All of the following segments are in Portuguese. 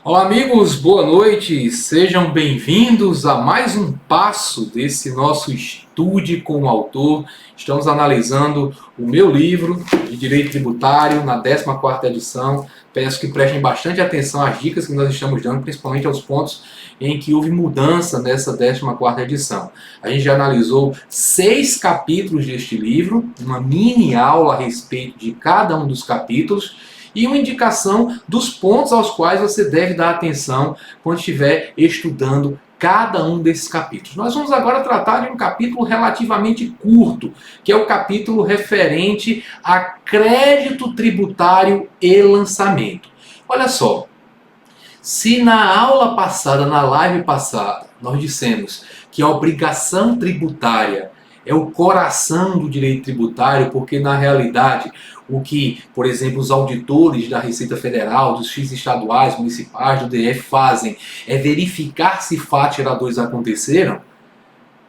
Olá, amigos, boa noite. Sejam bem-vindos a mais um passo desse nosso estude com o autor. Estamos analisando o meu livro de Direito Tributário na 14ª edição. Peço que prestem bastante atenção às dicas que nós estamos dando, principalmente aos pontos em que houve mudança nessa 14ª edição. A gente já analisou 6 capítulos deste livro, uma mini aula a respeito de cada um dos capítulos, e uma indicação dos pontos aos quais você deve dar atenção quando estiver estudando cada um desses capítulos. Nós vamos agora tratar de um capítulo relativamente curto, que é o capítulo referente a crédito tributário e lançamento. Olha só, se na aula passada, na live passada, nós dissemos que a obrigação tributária é o coração do direito tributário, porque na realidade o que, por exemplo, os auditores da Receita Federal, dos FIIs estaduais, municipais, do DF fazem é verificar se fatos geradores aconteceram.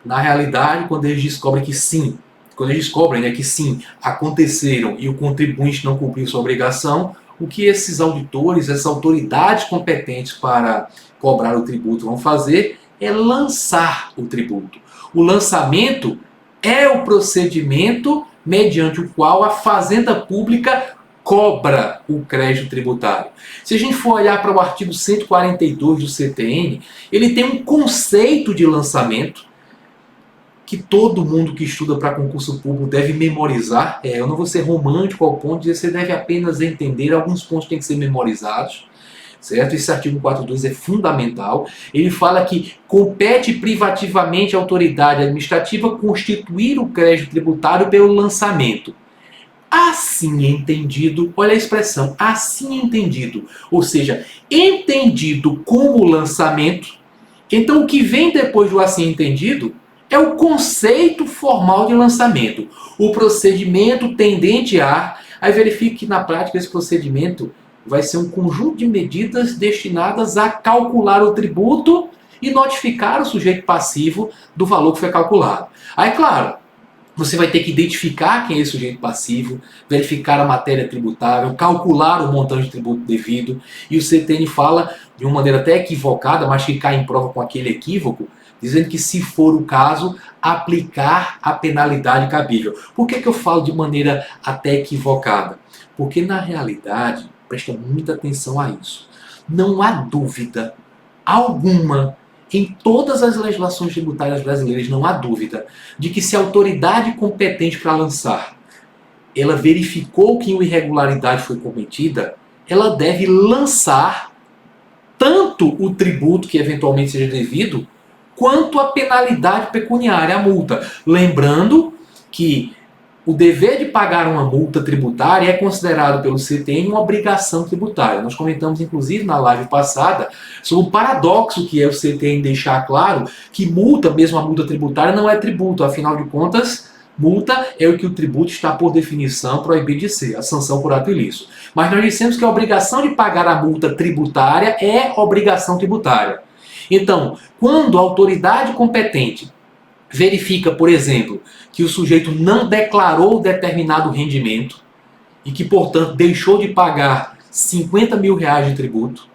Na realidade, quando eles descobrem que sim, que sim, aconteceram e o contribuinte não cumpriu sua obrigação, o que esses auditores, essas autoridades competentes para cobrar o tributo vão fazer é lançar o tributo. O lançamento é o procedimento mediante o qual a Fazenda Pública cobra o crédito tributário. Se a gente for olhar para o artigo 142 do CTN, ele tem um conceito de lançamento que todo mundo que estuda para concurso público deve memorizar. Eu não vou ser romântico ao ponto de dizer que você deve apenas entender, alguns pontos têm que ser memorizados. Certo? Esse artigo 42 é fundamental. Ele fala que compete privativamente à autoridade administrativa constituir o crédito tributário pelo lançamento. Assim entendido, olha a expressão, assim entendido, ou seja, entendido como lançamento. Então o que vem depois do assim entendido é o conceito formal de lançamento. O procedimento tendente a... Aí verifique que na prática esse procedimento vai ser um conjunto de medidas destinadas a calcular o tributo e notificar o sujeito passivo do valor que foi calculado. Aí, claro, você vai ter que identificar quem é esse sujeito passivo, verificar a matéria tributável, calcular o montante de tributo devido, e o CTN fala de uma maneira até equivocada, mas que cai em prova com aquele equívoco, dizendo que, se for o caso, aplicar a penalidade cabível. Por que eu falo de maneira até equivocada? Porque, na realidade, presta muita atenção a isso, não há dúvida alguma, em todas as legislações tributárias brasileiras, não há dúvida de que, se a autoridade competente para lançar, ela verificou que uma irregularidade foi cometida, ela deve lançar tanto o tributo que eventualmente seja devido, quanto a penalidade pecuniária, a multa. Lembrando que o dever de pagar uma multa tributária é considerado pelo CTN uma obrigação tributária. Nós comentamos, inclusive, na live passada, sobre o paradoxo que é o CTN deixar claro que multa, mesmo a multa tributária, não é tributo. Afinal de contas, multa é o que o tributo está, por definição, proibido de ser, a sanção por ato ilícito. Mas nós dissemos que a obrigação de pagar a multa tributária é obrigação tributária. Então, quando a autoridade competente verifica, por exemplo, que o sujeito não declarou determinado rendimento e que, portanto, deixou de pagar 50 mil reais de tributo,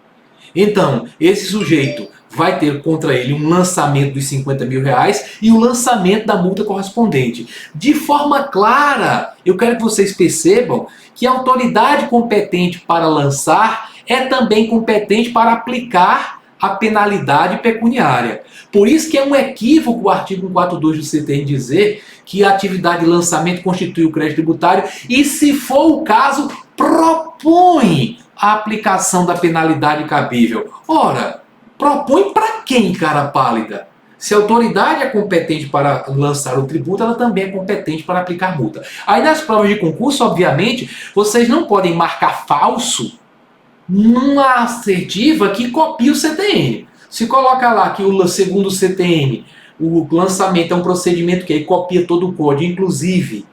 então, esse sujeito vai ter contra ele um lançamento dos 50 mil reais e o lançamento da multa correspondente. De forma clara, eu quero que vocês percebam que a autoridade competente para lançar é também competente para aplicar a penalidade pecuniária. Por isso que é um equívoco o artigo 142 do CTN dizer que a atividade de lançamento constitui o crédito tributário e, se for o caso, propõe a aplicação da penalidade cabível. Ora, propõe para quem, cara pálida? Se a autoridade é competente para lançar o tributo, ela também é competente para aplicar multa. Aí, nas provas de concurso, obviamente, vocês não podem marcar falso numa assertiva que copia o CTN. Se coloca lá que, segundo o CTN, o lançamento é um procedimento que aí copia todo o código, inclusive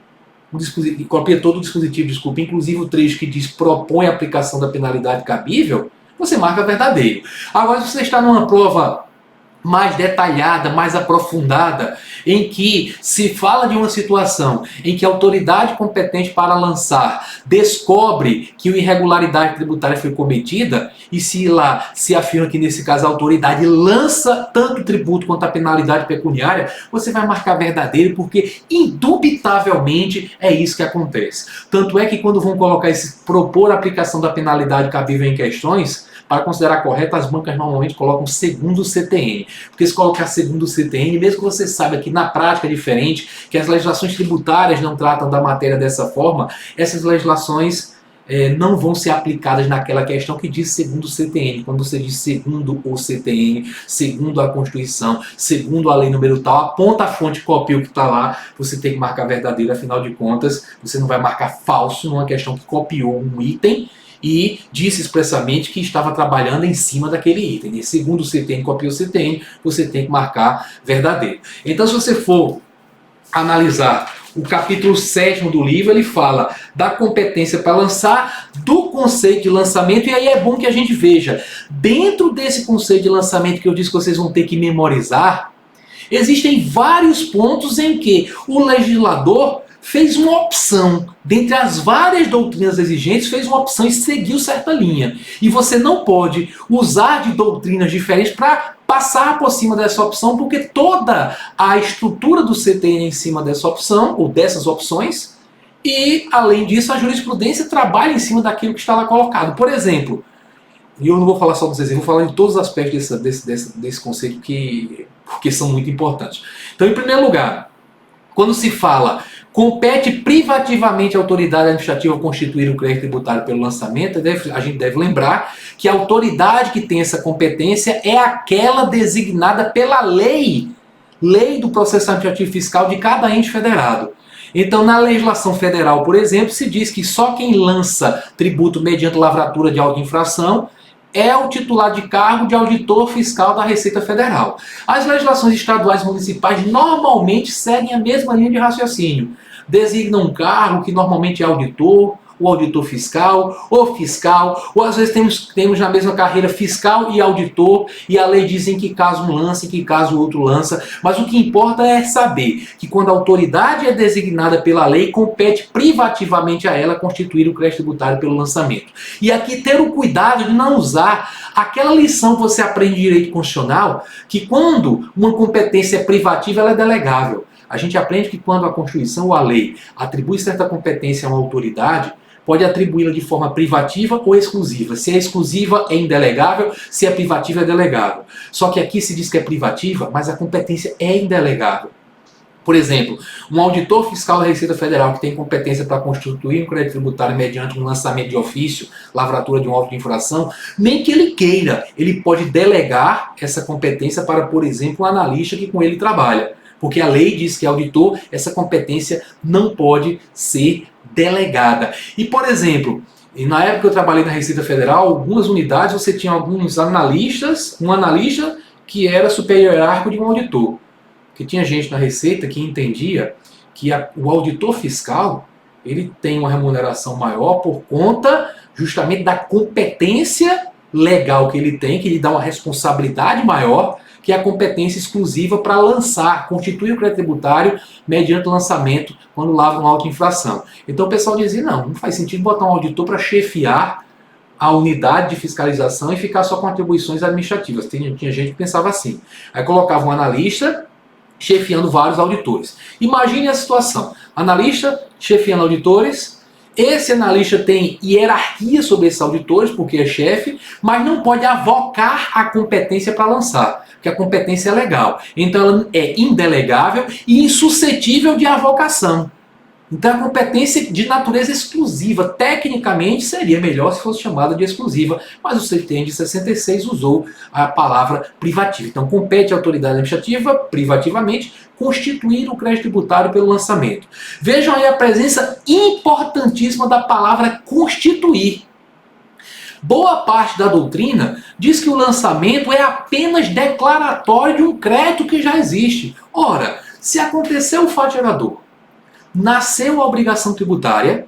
copia todo o dispositivo, inclusive o trecho que diz propõe a aplicação da penalidade cabível, você marca verdadeiro. Agora, se você está numa prova mais detalhada, mais aprofundada, em que se fala de uma situação em que a autoridade competente para lançar descobre que uma irregularidade tributária foi cometida, e se lá se afirma que nesse caso a autoridade lança tanto o tributo quanto a penalidade pecuniária, você vai marcar verdadeiro, porque indubitavelmente é isso que acontece. Tanto é que quando vão colocar propor a aplicação da penalidade cabível em questões, para considerar correto, as bancas normalmente colocam segundo o CTN. Porque se colocar segundo o CTN, mesmo que você saiba que na prática é diferente, que as legislações tributárias não tratam da matéria dessa forma, essas legislações não vão ser aplicadas naquela questão que diz segundo o CTN. Quando você diz segundo o CTN, segundo a Constituição, segundo a lei número tal, aponta a fonte, copia o que está lá, você tem que marcar verdadeiro, afinal de contas, você não vai marcar falso numa questão que copiou um item e disse expressamente que estava trabalhando em cima daquele item. E segundo o CTN, copiou o CTN, você tem que marcar verdadeiro. Então, se você for analisar o capítulo 7 do livro, ele fala da competência para lançar, do conceito de lançamento, e aí é bom que a gente veja, dentro desse conceito de lançamento que eu disse que vocês vão ter que memorizar, existem vários pontos em que o legislador fez uma opção, dentre as várias doutrinas exigentes, fez uma opção e seguiu certa linha. E você não pode usar de doutrinas diferentes para passar por cima dessa opção, porque toda a estrutura do CTN é em cima dessa opção, ou dessas opções, e, além disso, a jurisprudência trabalha em cima daquilo que está lá colocado. Por exemplo, e eu não vou falar só dos exemplos, vou falar em todos os aspectos desse conceito, porque são muito importantes. Então, em primeiro lugar, quando se fala compete privativamente à autoridade administrativa constituir o crédito tributário pelo lançamento, a gente deve lembrar que a autoridade que tem essa competência é aquela designada pela lei do processo administrativo fiscal de cada ente federado. Então, na legislação federal, por exemplo, se diz que só quem lança tributo mediante lavratura de auto-infração é o titular de cargo de auditor fiscal da Receita Federal. As legislações estaduais e municipais normalmente seguem a mesma linha de raciocínio. Designam um cargo que normalmente é auditor, o auditor fiscal, ou às vezes temos na mesma carreira fiscal e auditor, e a lei diz em que caso um lança, em que caso o outro lança, mas o que importa é saber que quando a autoridade é designada pela lei, compete privativamente a ela constituir o crédito tributário pelo lançamento. E aqui ter o cuidado de não usar aquela lição que você aprende em direito constitucional, que quando uma competência é privativa, ela é delegável. A gente aprende que quando a Constituição ou a lei atribui certa competência a uma autoridade, pode atribuí-la de forma privativa ou exclusiva. Se é exclusiva, é indelegável, se é privativa, é delegável. Só que aqui se diz que é privativa, mas a competência é indelegável. Por exemplo, um auditor fiscal da Receita Federal que tem competência para constituir um crédito tributário mediante um lançamento de ofício, lavratura de um auto de infração, nem que ele queira, ele pode delegar essa competência para, por exemplo, um analista que com ele trabalha. Porque a lei diz que auditor, essa competência não pode ser delegada. E, por exemplo, na época que eu trabalhei na Receita Federal, algumas unidades você tinha alguns analistas, um analista que era superior hierárquico de um auditor. Porque tinha gente na Receita que entendia que o auditor fiscal ele tem uma remuneração maior por conta justamente da competência legal que ele tem, que lhe dá uma responsabilidade maior, que é a competência exclusiva para lançar, constituir o crédito tributário mediante lançamento quando lava uma auto-infração. Então o pessoal dizia, não faz sentido botar um auditor para chefiar a unidade de fiscalização e ficar só com atribuições administrativas. Tinha gente que pensava assim. Aí colocava um analista chefiando vários auditores. Imagine a situação, analista chefiando auditores, esse analista tem hierarquia sobre esses auditores, porque é chefe, mas não pode avocar a competência para lançar, porque a competência é legal. Então ela é indelegável e insuscetível de avocação. Então a competência de natureza exclusiva, tecnicamente seria melhor se fosse chamada de exclusiva, mas o CTN de 66 usou a palavra privativa. Então compete à autoridade administrativa, privativamente, constituir o crédito tributário pelo lançamento. Vejam aí a presença importantíssima da palavra constituir. Boa parte da doutrina diz que o lançamento é apenas declaratório de um crédito que já existe. Ora, se aconteceu o fato gerador, nasceu a obrigação tributária,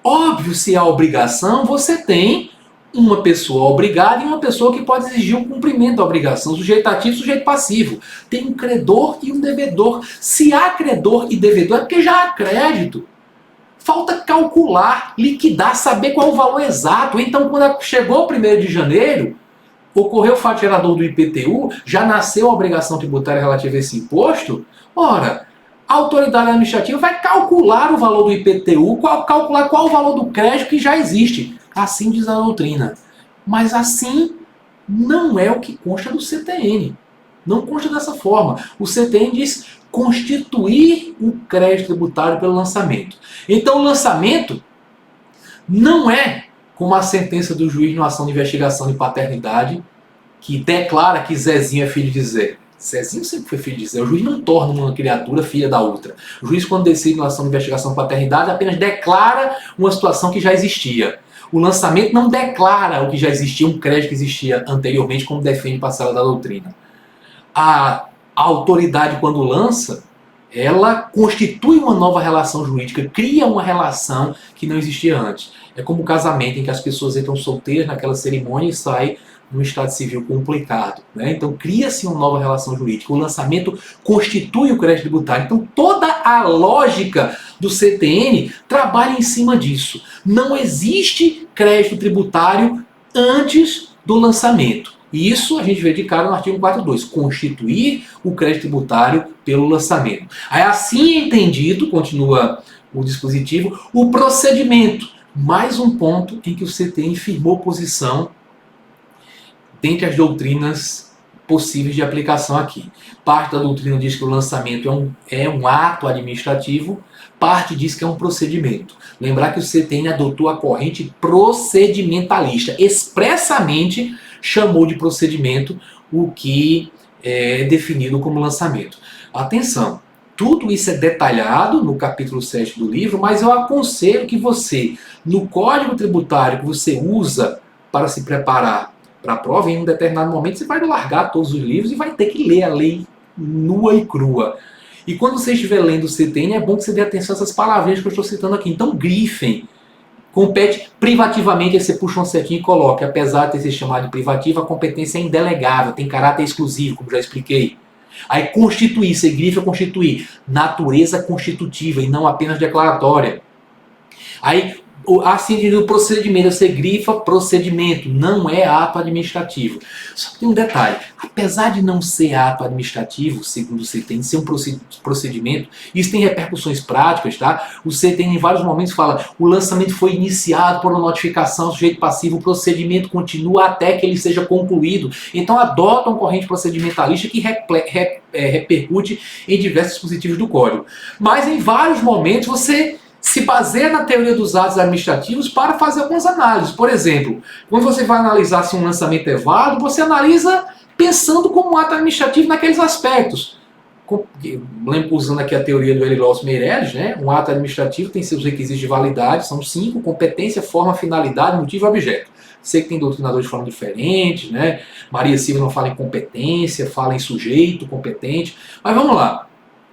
óbvio, se há obrigação, você tem uma pessoa obrigada e uma pessoa que pode exigir o cumprimento da obrigação, sujeito ativo e sujeito passivo. Tem um credor e um devedor. Se há credor e devedor, é porque já há crédito. Falta calcular, liquidar, saber qual é o valor exato. Então, quando chegou o 1º de janeiro, ocorreu o fato gerador do IPTU, já nasceu a obrigação tributária relativa a esse imposto. Ora, a autoridade administrativa vai calcular o valor do IPTU, calcular qual o valor do crédito que já existe. Assim diz a doutrina. Mas assim não é o que consta do CTN. Não consta dessa forma. O CTN diz constituir o crédito tributário pelo lançamento. Então o lançamento não é como a sentença do juiz na ação de investigação de paternidade, que declara que Zezinho é filho de Zé. Zezinho sempre foi filho de Zé. O juiz não torna uma criatura filha da outra. O juiz, quando decide na ação de investigação de paternidade, apenas declara uma situação que já existia. O lançamento não declara o que já existia, um crédito que existia anteriormente, como defende parcela da doutrina. A autoridade, quando lança, ela constitui uma nova relação jurídica, cria uma relação que não existia antes. É como o casamento, em que as pessoas entram solteiras naquela cerimônia e saem num estado civil complicado, né? Então cria-se uma nova relação jurídica. O lançamento constitui o crédito tributário. Então toda a lógica do CTN trabalha em cima disso. Não existe crédito tributário antes do lançamento. E isso a gente vê de cara no artigo 4.2, constituir o crédito tributário pelo lançamento. Aí assim é entendido, continua o dispositivo, o procedimento. Mais um ponto em que o CTN firmou posição dentre as doutrinas possíveis de aplicação aqui. Parte da doutrina diz que o lançamento é um ato administrativo, parte diz que é um procedimento. Lembrar que o CTN adotou a corrente procedimentalista, expressamente chamou de procedimento o que é definido como lançamento. Atenção, tudo isso é detalhado no capítulo 7 do livro, mas eu aconselho que você, no código tributário que você usa para se preparar para a prova, em um determinado momento você vai largar todos os livros e vai ter que ler a lei nua e crua. E quando você estiver lendo o CTN, é bom que você dê atenção a essas palavrinhas que eu estou citando aqui. Então grifem. Compete privativamente, aí você puxa um setinho e coloca. Apesar de ter sido chamado de privativa, a competência é indelegável, tem caráter exclusivo, como já expliquei. Aí constituir, você grifa constituir. Natureza constitutiva e não apenas declaratória. Aí assim do procedimento, você grifa procedimento, não é ato administrativo. Só que tem um detalhe, apesar de não ser ato administrativo, segundo o CTN, ser um procedimento, isso tem repercussões práticas, tá? O CTN em vários momentos fala, o lançamento foi iniciado por uma notificação, sujeito passivo, o procedimento continua até que ele seja concluído. Então adota uma corrente procedimentalista que repercute em diversos dispositivos do código. Mas em vários momentos você se baseia na teoria dos atos administrativos para fazer algumas análises. Por exemplo, quando você vai analisar se um lançamento é válido, você analisa pensando como um ato administrativo naqueles aspectos. Usando aqui a teoria do Eliros Meirelles, né? Um ato administrativo tem seus requisitos de validade, são 5, competência, forma, finalidade, motivo e objeto. Sei que tem doutrinadores falando diferentes, né? Maria Silva não fala em competência, fala em sujeito, competente. Mas vamos lá.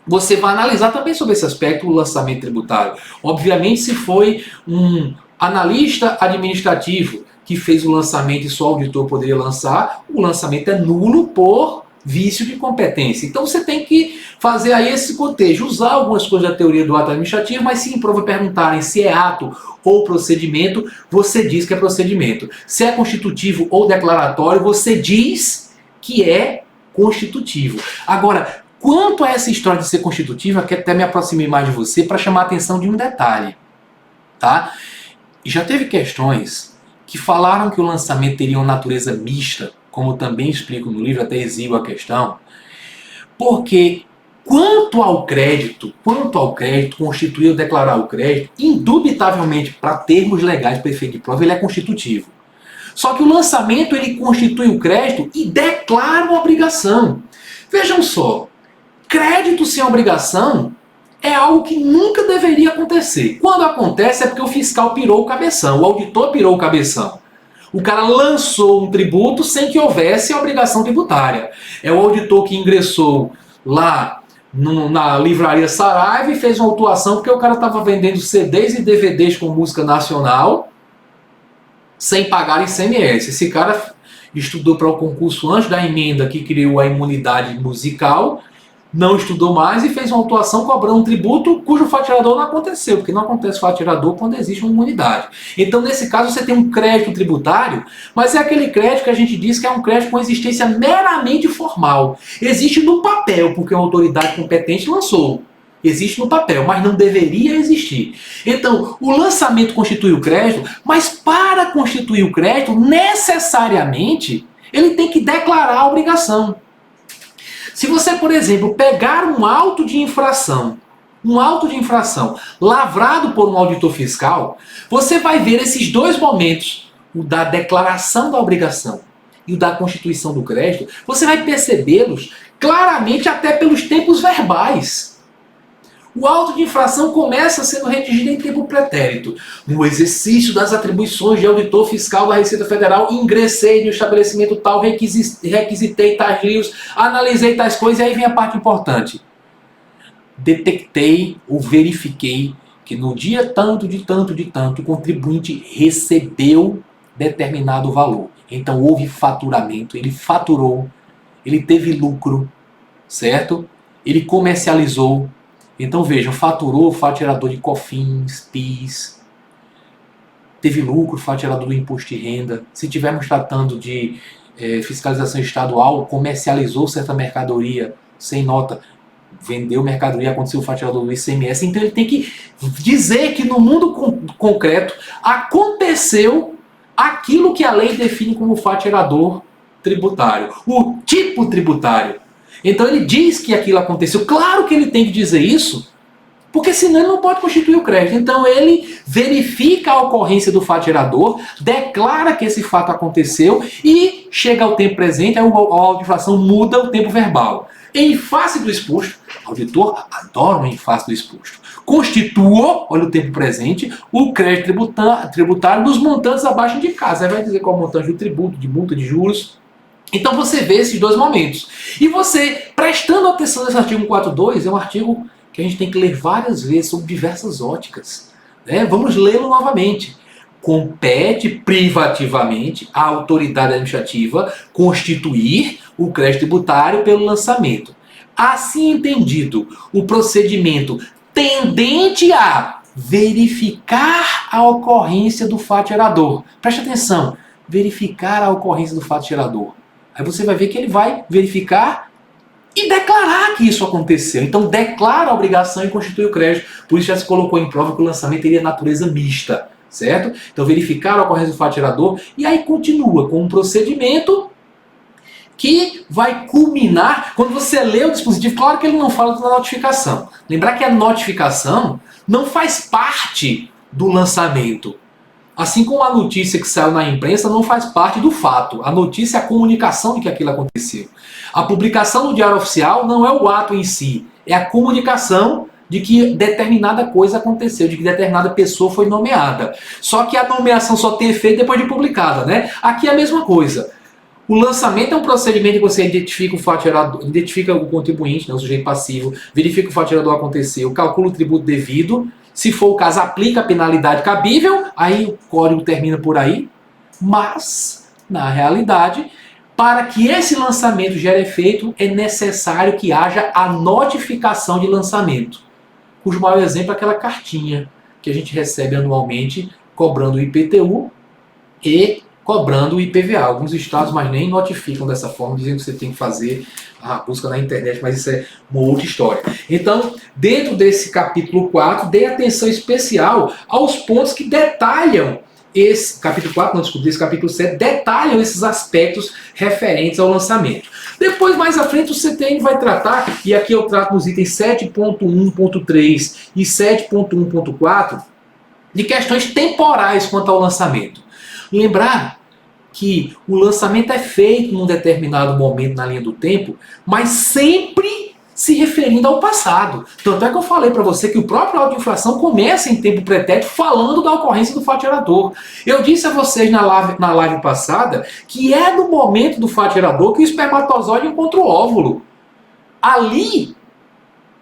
Você vai analisar também sobre esse aspecto o lançamento tributário. Obviamente, se foi um analista administrativo que fez o lançamento e só o auditor poderia lançar, o lançamento é nulo por vício de competência. Então você tem que fazer aí esse cotejo, usar algumas coisas da teoria do ato administrativo, mas se em prova perguntarem se é ato ou procedimento, você diz que é procedimento. Se é constitutivo ou declaratório, você diz que é constitutivo. Agora, quanto a essa história de ser constitutiva, que até me aproximei mais de você para chamar a atenção de um detalhe. Tá? Já teve questões que falaram que o lançamento teria uma natureza mista, como também explico no livro, até exibo a questão, porque quanto ao crédito, constituir ou declarar o crédito, indubitavelmente, para termos legais para efeito de prova, ele é constitutivo. Só que o lançamento, ele constitui o crédito e declara uma obrigação. Vejam só, crédito sem obrigação é algo que nunca deveria acontecer. Quando acontece é porque o fiscal pirou o cabeção, o auditor pirou o cabeção. O cara lançou um tributo sem que houvesse a obrigação tributária. É o auditor que ingressou lá na livraria Saraiva e fez uma autuação porque o cara estava vendendo CDs e DVDs com música nacional sem pagar ICMS. Esse cara estudou para o concurso antes da emenda que criou a imunidade musical, não estudou mais e fez uma autuação cobrando um tributo cujo fatiador não aconteceu, porque não acontece fatiador quando existe uma imunidade. Então, nesse caso, você tem um crédito tributário, mas é aquele crédito que a gente diz que é um crédito com existência meramente formal. Existe no papel, porque uma autoridade competente lançou. Existe no papel, mas não deveria existir. Então, o lançamento constitui o crédito, mas para constituir o crédito, necessariamente, ele tem que declarar a obrigação. Se você, por exemplo, pegar um auto de infração lavrado por um auditor fiscal, você vai ver esses dois momentos, o da declaração da obrigação e o da constituição do crédito, você vai percebê-los claramente até pelos tempos verbais. O auto de infração começa sendo redigido em tempo pretérito. No exercício das atribuições de auditor fiscal da Receita Federal, ingressei no estabelecimento tal, requisitei tais livros, analisei tais coisas, e aí vem a parte importante. Detectei ou verifiquei que no dia tanto, o contribuinte recebeu determinado valor. Então houve faturamento, ele faturou, ele teve lucro, certo? Ele comercializou. Então vejam, faturou, faturador de COFINS, PIS, teve lucro, faturador do imposto de renda. Se estivermos tratando de fiscalização estadual, comercializou certa mercadoria sem nota, vendeu mercadoria, aconteceu o faturador do ICMS. Então ele tem que dizer que no mundo concreto aconteceu aquilo que a lei define como faturador tributário, o tipo tributário. Então ele diz que aquilo aconteceu. Claro que ele tem que dizer isso, porque senão ele não pode constituir o crédito. Então ele verifica a ocorrência do fato gerador, declara que esse fato aconteceu e chega ao tempo presente, a audição muda o tempo verbal. Em face do exposto, o auditor adora o em face do exposto. Constitua, olha o tempo presente, o crédito tributário dos montantes abaixo indicados. Aí vai dizer qual é o montante do tributo, de multa, de juros. Então você vê esses dois momentos. E você, prestando atenção nesse artigo 142, é um artigo que a gente tem que ler várias vezes, sob diversas óticas. Né? Vamos lê-lo novamente. Compete privativamente à autoridade administrativa constituir o crédito tributário pelo lançamento. Assim entendido, o procedimento tendente a verificar a ocorrência do fato gerador. Preste atenção, verificar a ocorrência do fato gerador. Aí você vai ver que ele vai verificar e declarar que isso aconteceu. Então declara a obrigação e constitui o crédito. Por isso já se colocou em prova que o lançamento teria natureza mista, certo? Então verificar a ocorrência do fato gerador e aí continua com um procedimento que vai culminar quando você lê o dispositivo. Claro que ele não fala da notificação. Lembrar que a notificação não faz parte do lançamento. Assim como a notícia que saiu na imprensa não faz parte do fato. A notícia é a comunicação de que aquilo aconteceu. A publicação no Diário Oficial não é o ato em si, é a comunicação de que determinada coisa aconteceu, de que determinada pessoa foi nomeada. Só que a nomeação só tem efeito depois de publicada, né? Aqui é a mesma coisa. O lançamento é um procedimento que você identifica o fato gerador, identifica o contribuinte, né, o sujeito passivo, verifica o fato gerador aconteceu, calcula o tributo devido. Se for o caso, aplica a penalidade cabível, aí o código termina por aí. Mas, na realidade, para que esse lançamento gere efeito, é necessário que haja a notificação de lançamento. Cujo maior exemplo é aquela cartinha que a gente recebe anualmente, cobrando o IPTU e cobrando o IPVA. Alguns estados, mas nem notificam dessa forma, dizem que você tem que fazer a busca na internet, mas isso é uma outra história. Então, dentro desse capítulo 4, dê atenção especial aos pontos que detalham esse capítulo 4, não, desculpa, esse capítulo 7, detalham esses aspectos referentes ao lançamento. Depois, mais à frente, o CTN vai tratar, e aqui eu trato nos itens 7.1.3 e 7.1.4, de questões temporais quanto ao lançamento. Lembrar que o lançamento é feito num determinado momento na linha do tempo, mas sempre se referindo ao passado. Tanto é que eu falei para você que o próprio auto de infração começa em tempo pretérito falando da ocorrência do fato gerador. Eu disse a vocês na live passada que é no momento do fato gerador que o espermatozoide encontra o óvulo. Ali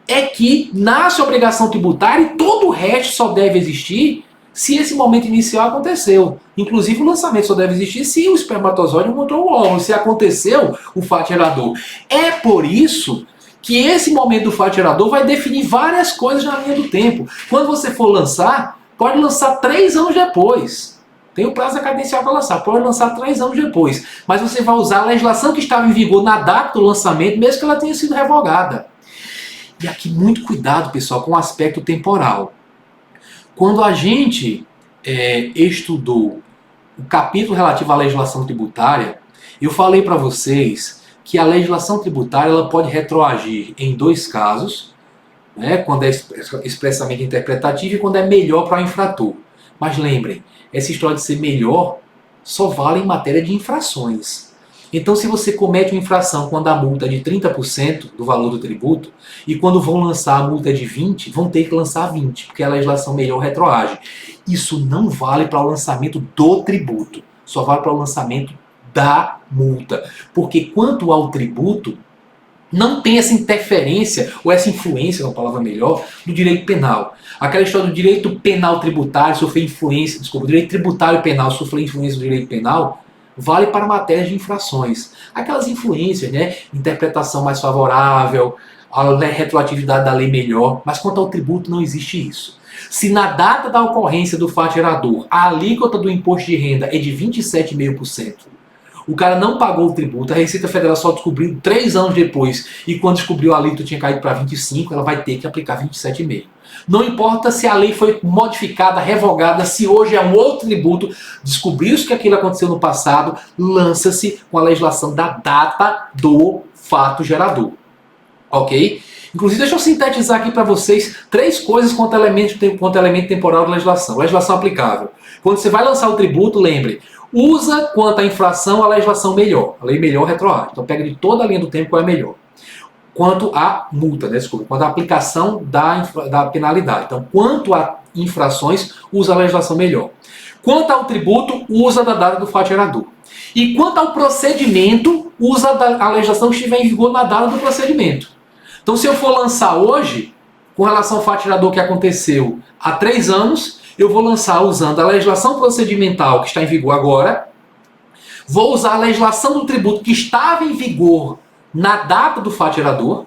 é que nasce a obrigação tributária e todo o resto só deve existir se esse momento inicial aconteceu. Inclusive o lançamento só deve existir se o espermatozoide encontrou o óvulo, se aconteceu o fato gerador. É por isso que esse momento do fato gerador vai definir várias coisas na linha do tempo. Quando você for lançar, pode lançar 3 anos depois. Tem o prazo cadencial para lançar, pode lançar 3 anos depois. Mas você vai usar a legislação que estava em vigor na data do lançamento, mesmo que ela tenha sido revogada. E aqui muito cuidado, pessoal, com o aspecto temporal. Quando a gente estudou o capítulo relativo à legislação tributária, eu falei para vocês que a legislação tributária ela pode retroagir em 2 casos, né, quando é expressamente interpretativa e quando é melhor para o infrator. Mas lembrem, essa história de ser melhor só vale em matéria de infrações. Então, se você comete uma infração quando a multa é de 30% do valor do tributo, e quando vão lançar a multa é de 20%, vão ter que lançar 20%, porque a legislação melhor retroage. Isso não vale para o lançamento do tributo, só vale para o lançamento da multa. Porque quanto ao tributo, não tem essa interferência, ou essa influência, uma palavra melhor, do direito penal. Aquela história do direito penal tributário sofrer influência, desculpa, o direito tributário penal sofrer influência do direito penal, vale para matérias de infrações. Aquelas influências, né? Interpretação mais favorável, a retroatividade da lei melhor, mas quanto ao tributo não existe isso. Se na data da ocorrência do fato gerador a alíquota do imposto de renda é de 27,5%, o cara não pagou o tributo, a Receita Federal só descobriu 3 anos depois, e quando descobriu a alíquota tinha caído para 25%, ela vai ter que aplicar 27,5%. Não importa se a lei foi modificada, revogada, se hoje é um outro tributo, descobriu-se que aquilo aconteceu no passado, lança-se com a legislação da data do fato gerador. Ok? Inclusive, deixa eu sintetizar aqui para vocês 3 coisas quanto ao elemento temporal da legislação. Legislação aplicável. Quando você vai lançar o tributo, lembre, usa quanto à infração a legislação melhor. A lei melhor retroage. Então pega de toda a linha do tempo qual é melhor. Quanto à multa, né? Desculpa, quanto à aplicação da penalidade. Então, quanto a infrações, usa a legislação melhor. Quanto ao tributo, usa da data do fato gerador. E quanto ao procedimento, usa a legislação que estiver em vigor na data do procedimento. Então, se eu for lançar hoje, com relação ao fato gerador que aconteceu há 3 anos, eu vou lançar usando a legislação procedimental que está em vigor agora, vou usar a legislação do tributo que estava em vigor na data do fato gerador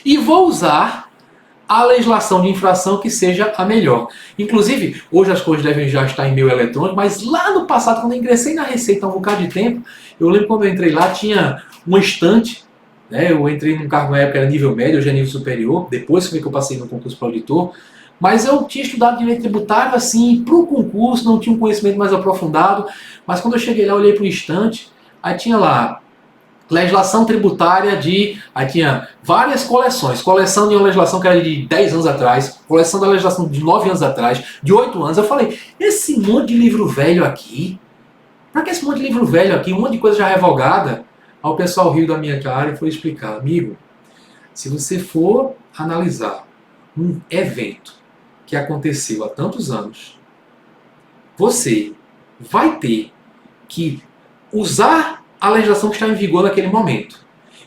e vou usar a legislação de infração que seja a melhor. Inclusive, hoje as coisas devem já estar em meio eletrônico, mas lá no passado, quando eu ingressei na Receita há um bocado de tempo, eu lembro quando eu entrei lá, tinha uma estante, né? Eu entrei num cargo na época, era nível médio, hoje é nível superior, depois que eu passei no concurso para auditor, mas eu tinha estudado direito tributário assim, para o concurso, não tinha um conhecimento mais aprofundado, mas quando eu cheguei lá, eu olhei para o estante, aí tinha lá legislação tributária aí tinha várias coleções. Coleção de uma legislação que era de 10 anos atrás, coleção da legislação de 9 anos atrás, de 8 anos. Eu falei, esse monte de livro velho aqui, pra que esse monte de livro velho aqui, um monte de coisa já revogada? Aí o pessoal riu da minha cara e foi explicar, amigo, se você for analisar um evento que aconteceu há tantos anos, você vai ter que usar a legislação que está em vigor naquele momento.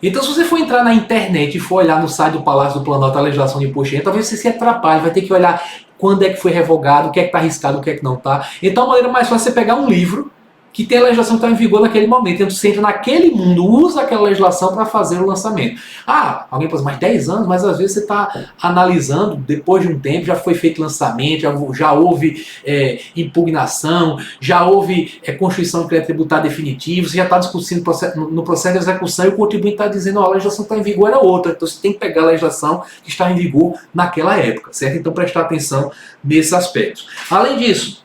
Então, se você for entrar na internet e for olhar no site do Palácio do Planalto a legislação de imposto de renda, talvez você se atrapalhe, vai ter que olhar quando é que foi revogado, o que é que está arriscado, o que é que não está. Então, a maneira mais fácil é você pegar um livro que tem a legislação que está em vigor naquele momento. Então, você entra naquele mundo, usa aquela legislação para fazer o lançamento. Ah, alguém pode dizer, mais 10 anos, mas às vezes você está analisando, depois de um tempo, já foi feito lançamento, já houve impugnação, já houve constituição de crédito tributário definitivo, você já está discutindo no processo de execução e o contribuinte está dizendo, ó, a legislação que está em vigor era outra. Então, você tem que pegar a legislação que está em vigor naquela época, certo? Então, prestar atenção nesses aspectos. Além disso,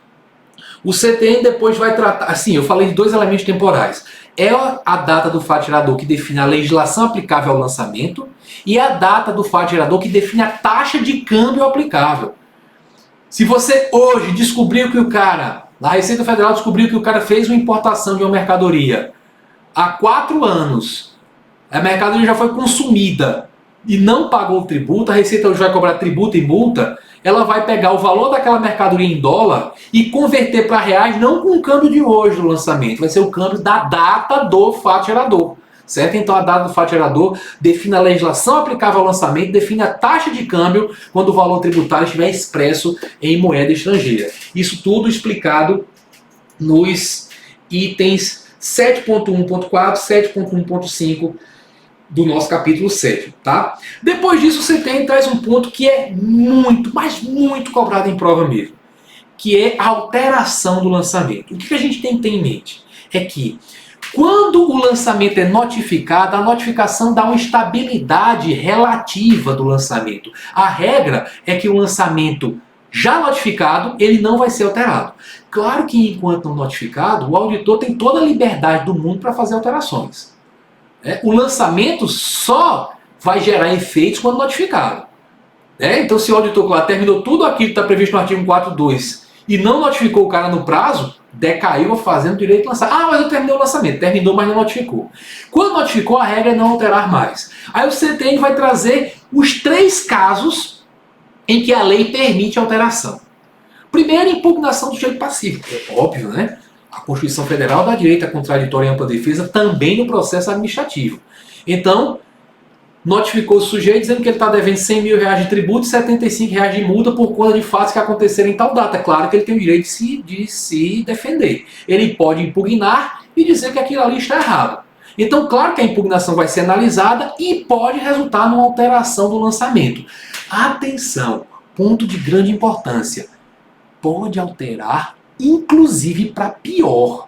o CTN depois vai tratar, assim, eu falei de 2 elementos temporais. É a data do fato gerador que define a legislação aplicável ao lançamento e a data do fato gerador que define a taxa de câmbio aplicável. Se você hoje descobriu que a Receita Federal descobriu que o cara fez uma importação de uma mercadoria há 4 anos, a mercadoria já foi consumida e não pagou o tributo, a Receita hoje vai cobrar tributo e multa, ela vai pegar o valor daquela mercadoria em dólar e converter para reais, não com o câmbio de hoje do lançamento, vai ser o câmbio da data do fato gerador. certo? Então a data do fato gerador define a legislação aplicável ao lançamento, define a taxa de câmbio quando o valor tributário estiver expresso em moeda estrangeira. Isso tudo explicado nos itens 7.1.4, 7.1.5 do nosso capítulo 7, tá? Depois disso, você traz um ponto que é muito, mas muito cobrado em prova mesmo, que é a alteração do lançamento. O que a gente tem que ter em mente? É que quando o lançamento é notificado, a notificação dá uma estabilidade relativa do lançamento. A regra é que o lançamento já notificado, ele não vai ser alterado. Claro que enquanto não notificado, o auditor tem toda a liberdade do mundo para fazer alterações. O lançamento só vai gerar efeitos quando notificado. Então, se o auditor terminou tudo aquilo que está previsto no artigo 4.2 e não notificou o cara no prazo, decaiu fazendo direito de lançar. Ah, mas eu terminei o lançamento. Terminou, mas não notificou. Quando notificou, a regra é não alterar mais. Aí o CTN vai trazer os 3 casos em que a lei permite alteração. Primeiro, impugnação do direito pacífico. É óbvio, né? A Constituição Federal dá direito à contraditória e ampla defesa também no processo administrativo. Então, notificou o sujeito dizendo que ele está devendo 100 mil reais de tributo e 75 reais de multa por conta de fatos que aconteceram em tal data. Claro que ele tem o direito de se defender. Ele pode impugnar e dizer que aquilo ali está errado. Então, claro que a impugnação vai ser analisada e pode resultar numa alteração do lançamento. Atenção, ponto de grande importância. Pode alterar, inclusive para pior.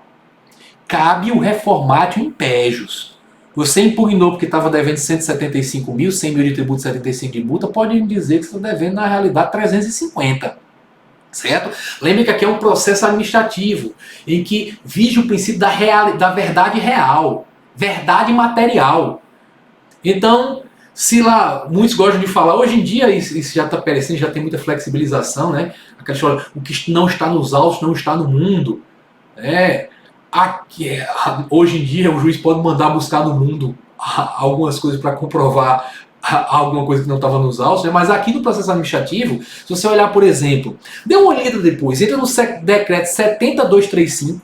Cabe o reformatio impejus. Você impugnou porque estava devendo 175 mil, 100 mil de tributo e 75 de multa, pode dizer que você está devendo, na realidade, 350. Certo? Lembre que aqui é um processo administrativo, em que vige o princípio da verdade real, verdade material. Então, se lá, muitos gostam de falar, hoje em dia isso já está aparecendo, já tem muita flexibilização, né? Aquela história, o que não está nos autos não está no mundo. Hoje em dia o juiz pode mandar buscar no mundo algumas coisas para comprovar alguma coisa que não estava nos autos, né? Mas aqui no processo administrativo, se você olhar, por exemplo, dê uma olhada depois, entra no decreto 70235,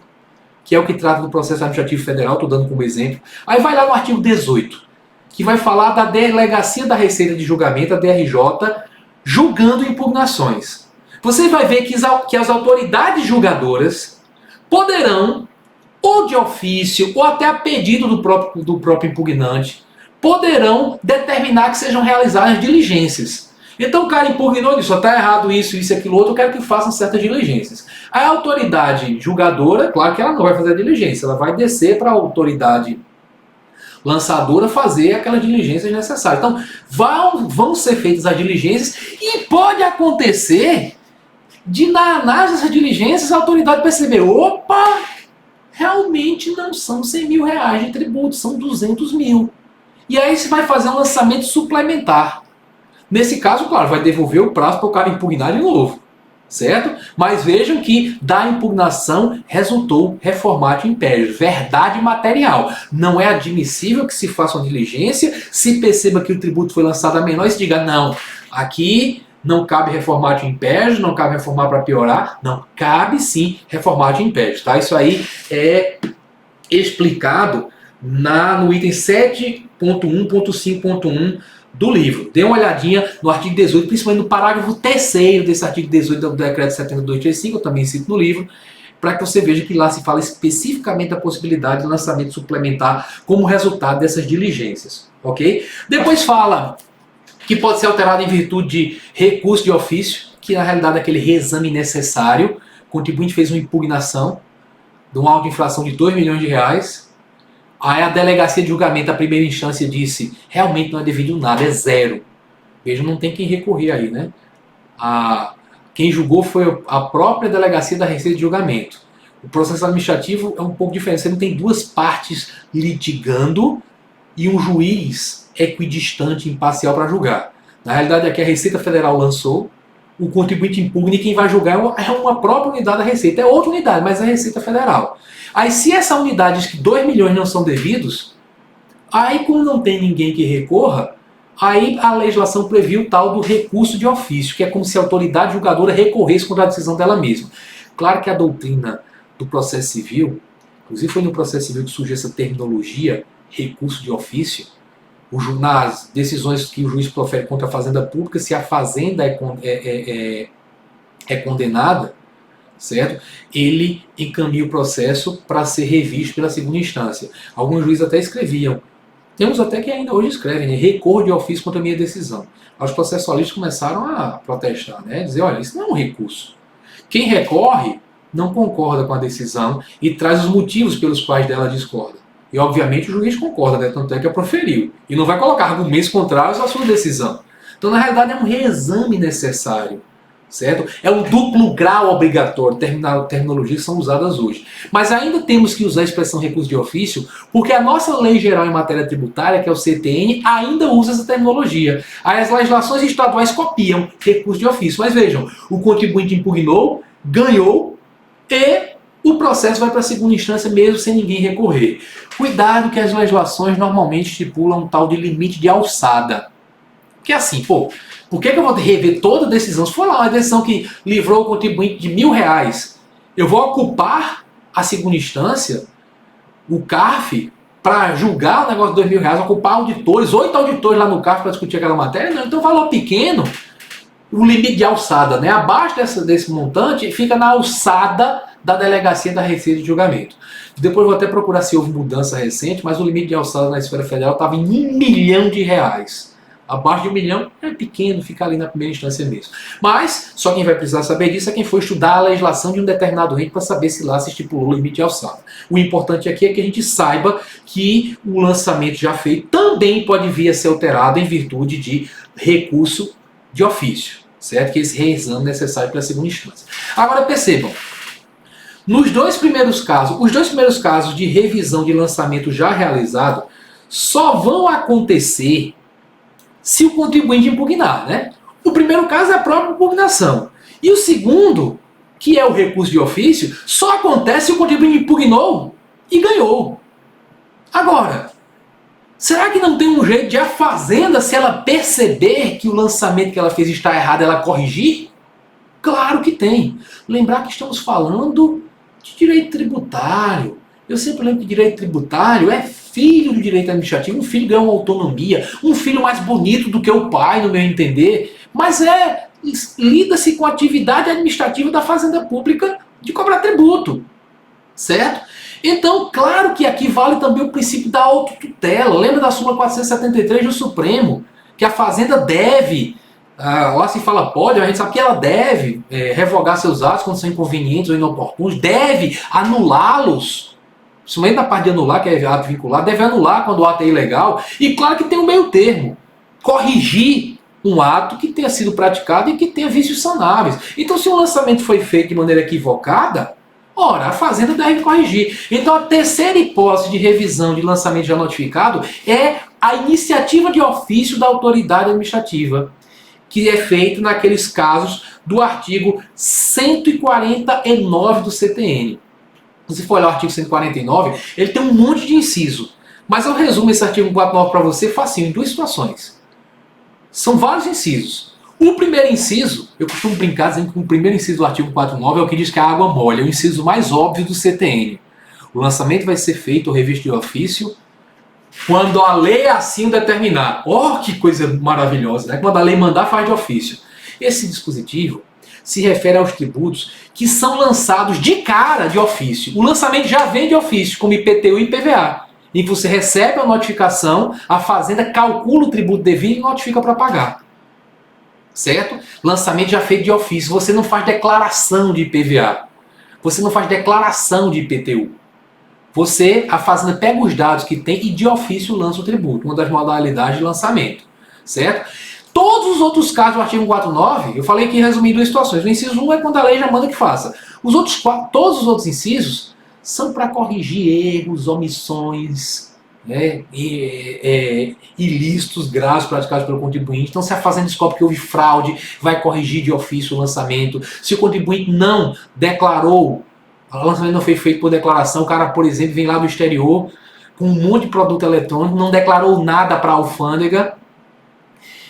que é o que trata do processo administrativo federal, estou dando como exemplo, aí vai lá no artigo 18, que vai falar da Delegacia da Receita de Julgamento, a DRJ, julgando impugnações. Você vai ver que as autoridades julgadoras poderão, ou de ofício, ou até a pedido do próprio impugnante, poderão determinar que sejam realizadas diligências. Então o cara impugnou e disse, está errado isso, aquilo outro, eu quero que façam certas diligências. A autoridade julgadora, claro que ela não vai fazer a diligência, ela vai descer para a autoridade lançadora fazer aquelas diligências necessárias. Então, vão ser feitas as diligências e pode acontecer de, na análise dessas diligências, a autoridade perceber, opa, realmente não são 100 mil reais de tributo, são 200 mil. E aí você vai fazer um lançamento suplementar. Nesse caso, claro, vai devolver o prazo para o cara impugnar de novo. Certo? Mas vejam que da impugnação resultou reformatio impejus, verdade material. Não é admissível que se faça uma diligência, se perceba que o tributo foi lançado a menor e se diga, não, aqui não cabe reformatio impejus, não cabe reformar para piorar. Não, cabe sim reformatio impejus. Tá? Isso aí é explicado no item 7.1.5.1 do livro. Dê uma olhadinha no artigo 18, principalmente no parágrafo 3º desse artigo 18 do decreto 7235, eu também cito no livro, para que você veja que lá se fala especificamente da possibilidade de lançamento suplementar como resultado dessas diligências. Ok? Depois fala que pode ser alterado em virtude de recurso de ofício, que na realidade é aquele reexame necessário. O contribuinte fez uma impugnação de uma auto-infração de 2 milhões de reais. Aí a delegacia de julgamento, a primeira instância, disse, realmente não é devido nada, é zero. Veja, não tem quem recorrer aí, né? Quem julgou foi a própria delegacia da Receita de Julgamento. O processo administrativo é um pouco diferente. Você não tem duas partes litigando e um juiz equidistante, imparcial para julgar. Na realidade, aqui a Receita Federal lançou, o contribuinte impugna e quem vai julgar é uma própria unidade da Receita. É outra unidade, mas é a Receita Federal. Aí se essa unidade diz que 2 milhões não são devidos, aí como não tem ninguém que recorra, aí a legislação previu o tal do recurso de ofício, que é como se a autoridade julgadora recorresse contra a decisão dela mesma. Claro que a doutrina do processo civil, inclusive foi no processo civil que surgiu essa terminologia, recurso de ofício, nas decisões que o juiz profere contra a fazenda pública, se a fazenda é condenada, certo? Ele encaminha o processo para ser revisto pela segunda instância. Alguns juízes até escreviam, temos até que ainda hoje escrevem, né? Recorro de ofício contra a minha decisão. Os processualistas começaram a protestar, né? Dizer, olha, isso não é um recurso. Quem recorre não concorda com a decisão e traz os motivos pelos quais dela discorda. E obviamente o juiz concorda, né? Tanto é que a proferiu. E não vai colocar argumentos contrários à sua decisão. Então, na realidade, é um reexame necessário. Certo? É um duplo grau obrigatório, terminologias que são usadas hoje. Mas ainda temos que usar a expressão recurso de ofício, porque a nossa lei geral em matéria tributária, que é o CTN, ainda usa essa terminologia. As legislações estaduais copiam recurso de ofício. Mas vejam, o contribuinte impugnou, ganhou e o processo vai para a segunda instância mesmo sem ninguém recorrer. Cuidado que as legislações normalmente estipulam um tal de limite de alçada. Que é assim, por que eu vou rever toda a decisão? Se for lá uma decisão que livrou o contribuinte de R$1.000, eu vou ocupar a segunda instância, o CARF, para julgar o negócio de R$2.000, ocupar auditores, 8 auditores lá no CARF para discutir aquela matéria? Não, então valor pequeno, o limite de alçada, né? Abaixo desse montante, fica na alçada da delegacia da Receita de Julgamento. Depois vou até procurar se houve mudança recente, mas o limite de alçada na esfera federal estava em R$1 milhão. Abaixo de R$1 milhão é pequeno, fica ali na primeira instância mesmo. Mas só quem vai precisar saber disso é quem for estudar a legislação de um determinado ente para saber se lá se estipulou o limite de alçada. O importante aqui é que a gente saiba que o lançamento já feito também pode vir a ser alterado em virtude de recurso de ofício, certo? Que esse reexame necessário pela segunda instância. Agora percebam, os dois primeiros casos de revisão de lançamento já realizado só vão acontecer se o contribuinte impugnar, né? O primeiro caso é a própria impugnação. E o segundo, que é o recurso de ofício, só acontece se o contribuinte impugnou e ganhou. Agora, será que não tem um jeito de a fazenda, se ela perceber que o lançamento que ela fez está errado, ela corrigir? Claro que tem. Lembrar que estamos falando de direito tributário. Eu sempre lembro que direito tributário é filho do direito administrativo. Um filho ganha uma autonomia, um filho mais bonito do que o pai, no meu entender, mas lida-se com a atividade administrativa da fazenda pública de cobrar tributo, certo? Então, claro que aqui vale também o princípio da autotutela. Lembra da súmula 473 do Supremo, que a fazenda deve, lá se fala pode, a gente sabe que ela deve revogar seus atos quando são inconvenientes ou inoportunos, deve anulá-los. Principalmente na parte de anular, que é ato vinculado, deve anular quando o ato é ilegal. E claro que tem um meio termo. Corrigir um ato que tenha sido praticado e que tenha vícios sanáveis. Então, se o lançamento foi feito de maneira equivocada, ora, a fazenda deve corrigir. Então, a terceira hipótese de revisão de lançamento já notificado é a iniciativa de ofício da autoridade administrativa, que é feito naqueles casos do artigo 149 do CTN. Se for olhar o artigo 149, ele tem um monte de inciso. Mas eu resumo esse artigo 149 para você facinho, em duas situações. São vários incisos. O primeiro inciso, eu costumo brincar dizendo que o primeiro inciso do artigo 149 é o que diz que a água molha, é o inciso mais óbvio do CTN. O lançamento vai ser feito ou revisto de ofício quando a lei assim o determinar. Oh, que coisa maravilhosa, né? Quando a lei mandar, faz de ofício. Esse dispositivo se refere aos tributos que são lançados de cara de ofício. O lançamento já vem de ofício, como IPTU e IPVA. Em que você recebe a notificação, a fazenda calcula o tributo devido e notifica para pagar. Certo? Lançamento já feito de ofício. Você não faz declaração de IPVA. Você não faz declaração de IPTU. A fazenda pega os dados que tem e de ofício lança o tributo. Uma das modalidades de lançamento. Certo? Todos os outros casos do artigo 149, eu falei aqui resumindo duas situações. O inciso 1 é quando a lei já manda que faça. Todos os outros incisos são para corrigir erros, omissões, né, ilícitos graves praticados pelo contribuinte. Então, se a fazenda descobre que houve fraude, vai corrigir de ofício o lançamento. Se o contribuinte não declarou, o lançamento não foi feito por declaração, o cara, por exemplo, vem lá do exterior com um monte de produto eletrônico, não declarou nada para a alfândega,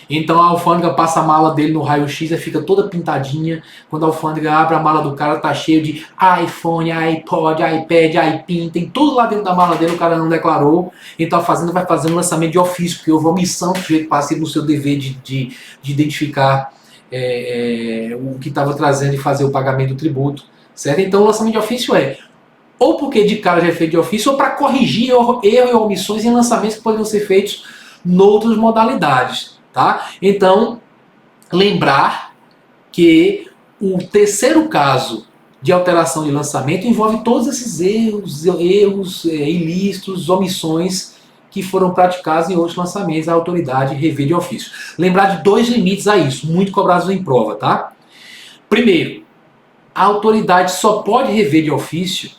Então a alfândega passa a mala dele no raio-x e fica toda pintadinha. Quando a alfândega abre a mala do cara, tá cheio de iPhone, iPod, iPad, iPin, tem tudo lá dentro da mala dele, o cara não declarou. Então a fazenda vai fazendo lançamento de ofício, porque houve omissão do sujeito passivo no seu dever de identificar o que estava trazendo e fazer o pagamento do tributo. Certo? Então o lançamento de ofício ou porque de cara já é feito de ofício, ou para corrigir erros e omissões em lançamentos que poderiam ser feitos noutras modalidades. Tá? Então, lembrar que o terceiro caso de alteração de lançamento envolve todos esses erros ilícitos, omissões que foram praticados em outros lançamentos, a autoridade revê de ofício. Lembrar de 2 limites a isso, muito cobrados em prova. Tá? Primeiro, a autoridade só pode rever de ofício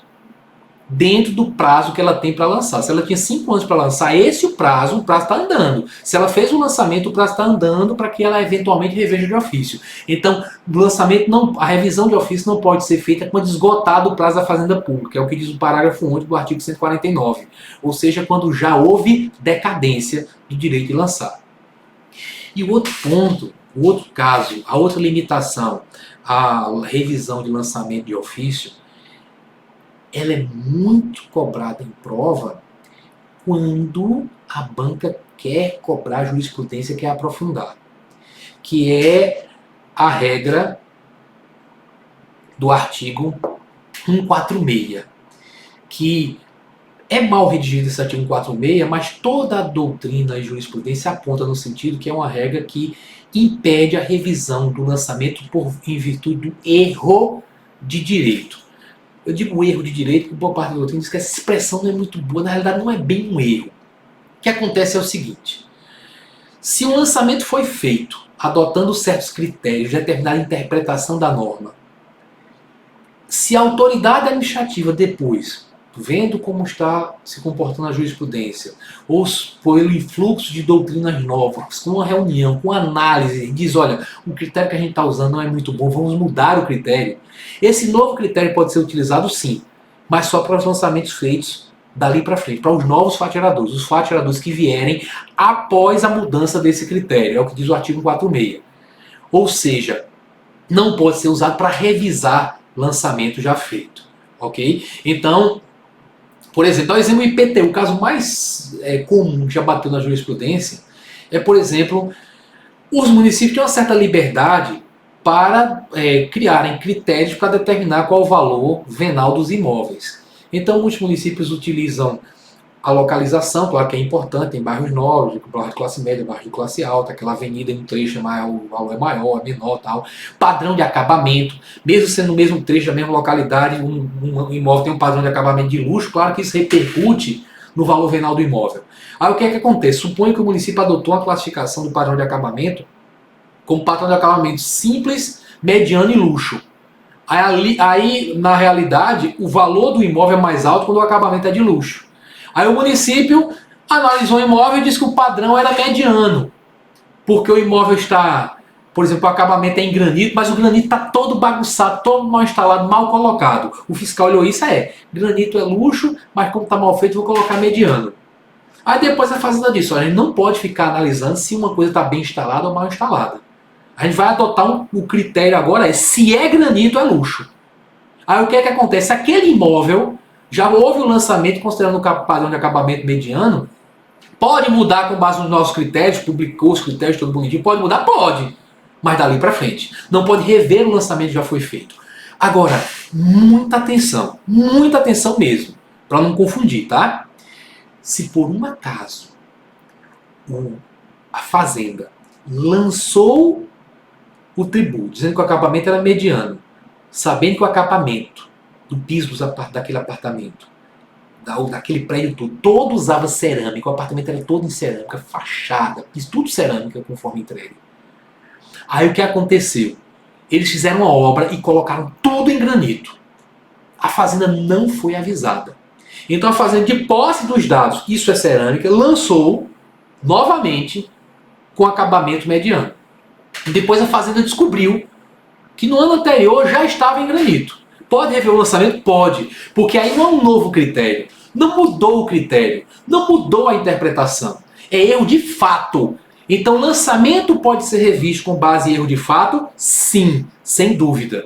dentro do prazo que ela tem para lançar. Se ela tinha 5 anos para lançar, o prazo está andando. Se ela fez o lançamento, o prazo está andando para que ela eventualmente reveja de ofício. Então, o lançamento a revisão de ofício não pode ser feita quando esgotado o prazo da Fazenda Pública, é o que diz o parágrafo único do artigo 149. Ou seja, quando já houve decadência do direito de lançar. E o outro ponto, o outro caso, a outra limitação à revisão de lançamento de ofício, ela é muito cobrada em prova quando a banca quer cobrar jurisprudência que é aprofundada, que é a regra do artigo 146, que é mal redigido esse artigo 146, mas toda a doutrina e jurisprudência aponta no sentido que é uma regra que impede a revisão do lançamento em virtude do erro de direito. Eu digo erro de direito, porque boa parte da doutrina diz que essa expressão não é muito boa, na realidade não é bem um erro. O que acontece é o seguinte: se o lançamento foi feito adotando certos critérios de determinada interpretação da norma, se a autoridade administrativa depois, vendo como está se comportando a jurisprudência, ou pelo influxo de doutrinas novas, com uma reunião, com análise, diz, olha, o critério que a gente está usando não é muito bom, vamos mudar o critério. Esse novo critério pode ser utilizado sim, mas só para os lançamentos feitos dali para frente, para os novos fatiadores, os fatiadores que vierem após a mudança desse critério, é o que diz o artigo 146. Ou seja, não pode ser usado para revisar lançamento já feito. Ok? Então, por exemplo, o exemplo do IPTU, o caso mais comum que já bateu na jurisprudência é, por exemplo, os municípios têm uma certa liberdade para criarem critérios para determinar qual o valor venal dos imóveis. Então, muitos municípios utilizam a localização, claro que é importante, tem bairros nobres, bairro de classe média, bairro de classe alta, aquela avenida em um trecho o valor é maior, é menor, tal. Padrão de acabamento, mesmo sendo no mesmo trecho da mesma localidade, um imóvel tem um padrão de acabamento de luxo, claro que isso repercute no valor venal do imóvel. Aí o que é que acontece? Suponho que o município adotou uma classificação do padrão de acabamento como padrão de acabamento simples, mediano e luxo. Aí, na realidade, o valor do imóvel é mais alto quando o acabamento é de luxo. Aí o município analisou o imóvel e disse que o padrão era mediano, porque o imóvel está, por exemplo, o acabamento é em granito, mas o granito está todo bagunçado, todo mal instalado, mal colocado. O fiscal olhou isso, granito é luxo, mas como está mal feito, vou colocar mediano. Aí depois a fazenda disse, olha, a gente não pode ficar analisando se uma coisa está bem instalada ou mal instalada. A gente vai adotar o critério agora, se é granito, é luxo. Aí o que é que acontece? Aquele imóvel, já houve o lançamento considerando o padrão de acabamento mediano, pode mudar com base nos nossos critérios, publicou os critérios, tudo bonitinho, pode mudar? Pode, mas dali para frente. Não pode rever o lançamento que já foi feito. Agora, muita atenção mesmo, para não confundir, tá? Se por um acaso a fazenda lançou o tributo, dizendo que o acabamento era mediano, sabendo que o acabamento do piso daquele apartamento, daquele prédio todo usava cerâmica, o apartamento era todo em cerâmica, fachada, piso, tudo cerâmica conforme entregue. Aí o que aconteceu? Eles fizeram uma obra e colocaram tudo em granito. A fazenda não foi avisada. Então a fazenda, de posse dos dados, isso é cerâmica, lançou novamente com acabamento mediano. Depois a fazenda descobriu que no ano anterior já estava em granito. Pode rever o lançamento? Pode. Porque aí não é um novo critério. Não mudou o critério. Não mudou a interpretação. É erro de fato. Então, lançamento pode ser revisto com base em erro de fato? Sim, sem dúvida.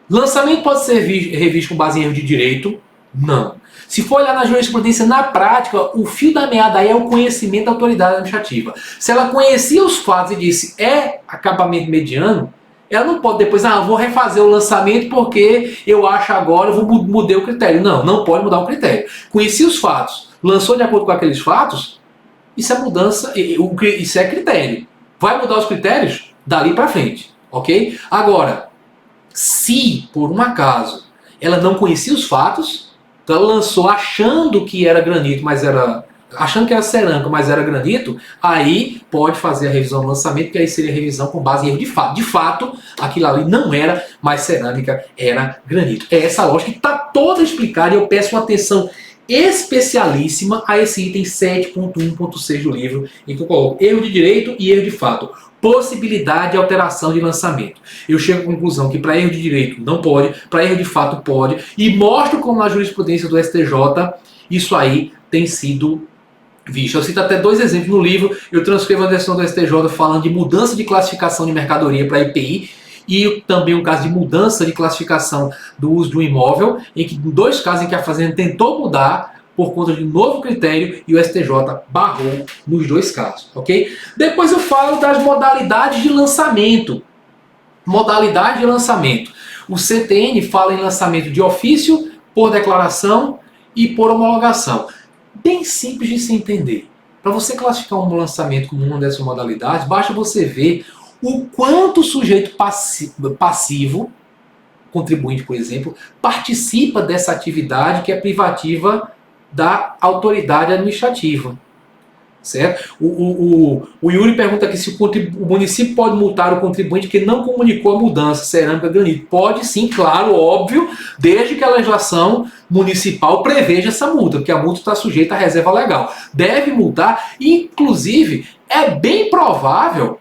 Lançamento pode ser revisto com base em erro de direito? Não. Se for olhar na jurisprudência, na prática, o fio da meada aí é o conhecimento da autoridade administrativa. Se ela conhecia os fatos e disse é acabamento mediano, ela não pode depois, vou refazer o lançamento porque eu acho agora, eu vou mudar o critério. Não, não pode mudar o critério. Conhecia os fatos, lançou de acordo com aqueles fatos, isso é mudança, isso é critério. Vai mudar os critérios dali para frente, ok? Agora, se por um acaso ela não conhecia os fatos, então ela lançou achando que era granito, achando que era cerâmica, mas era granito, aí pode fazer a revisão do lançamento, que aí seria a revisão com base em erro de fato. De fato, aquilo ali não era mais cerâmica, era granito. É essa lógica que está toda explicada e eu peço uma atenção especialíssima a esse item 7.1.6 do livro, em que eu coloco erro de direito e erro de fato. Possibilidade de alteração de lançamento. Eu chego à conclusão que para erro de direito não pode, para erro de fato pode, e mostro como na jurisprudência do STJ isso aí tem sido visto. Eu cito até 2 exemplos no livro, eu transcrevo a decisão do STJ falando de mudança de classificação de mercadoria para IPI, e também um caso de mudança de classificação do uso do imóvel, em que 2 casos em que a Fazenda tentou mudar por conta de um novo critério e o STJ barrou nos 2 casos, ok? Depois eu falo das modalidades de lançamento. Modalidade de lançamento. O CTN fala em lançamento de ofício, por declaração e por homologação. Bem simples de se entender. Para você classificar um lançamento como uma dessas modalidades, basta você ver o quanto o sujeito passivo, contribuinte, por exemplo, participa dessa atividade que é privativa da autoridade administrativa. Certo? O Yuri pergunta aqui se o município pode multar o contribuinte que não comunicou a mudança, cerâmica, granito. Pode sim, claro, óbvio, desde que a legislação municipal preveja essa multa, porque a multa está sujeita à reserva legal. Deve multar, inclusive, é bem provável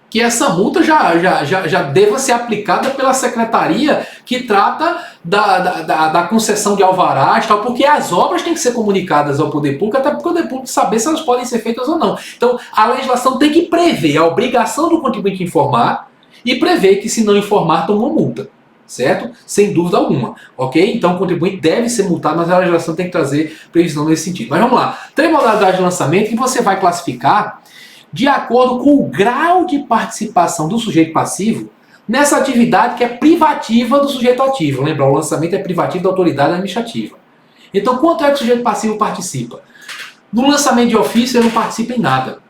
que essa multa já deva ser aplicada pela secretaria que trata da concessão de alvarás, tal, porque as obras têm que ser comunicadas ao poder público, até para o poder público saber se elas podem ser feitas ou não. Então, a legislação tem que prever a obrigação do contribuinte informar e prever que, se não informar, toma uma multa. Certo? Sem dúvida alguma. Ok? Então, o contribuinte deve ser multado, mas a legislação tem que trazer previsão nesse sentido. Mas vamos lá. 3 modalidades de lançamento que você vai classificar de acordo com o grau de participação do sujeito passivo nessa atividade que é privativa do sujeito ativo. Lembra, o lançamento é privativo da autoridade administrativa. Então, quanto é que o sujeito passivo participa? No lançamento de ofício, ele não participa em nada.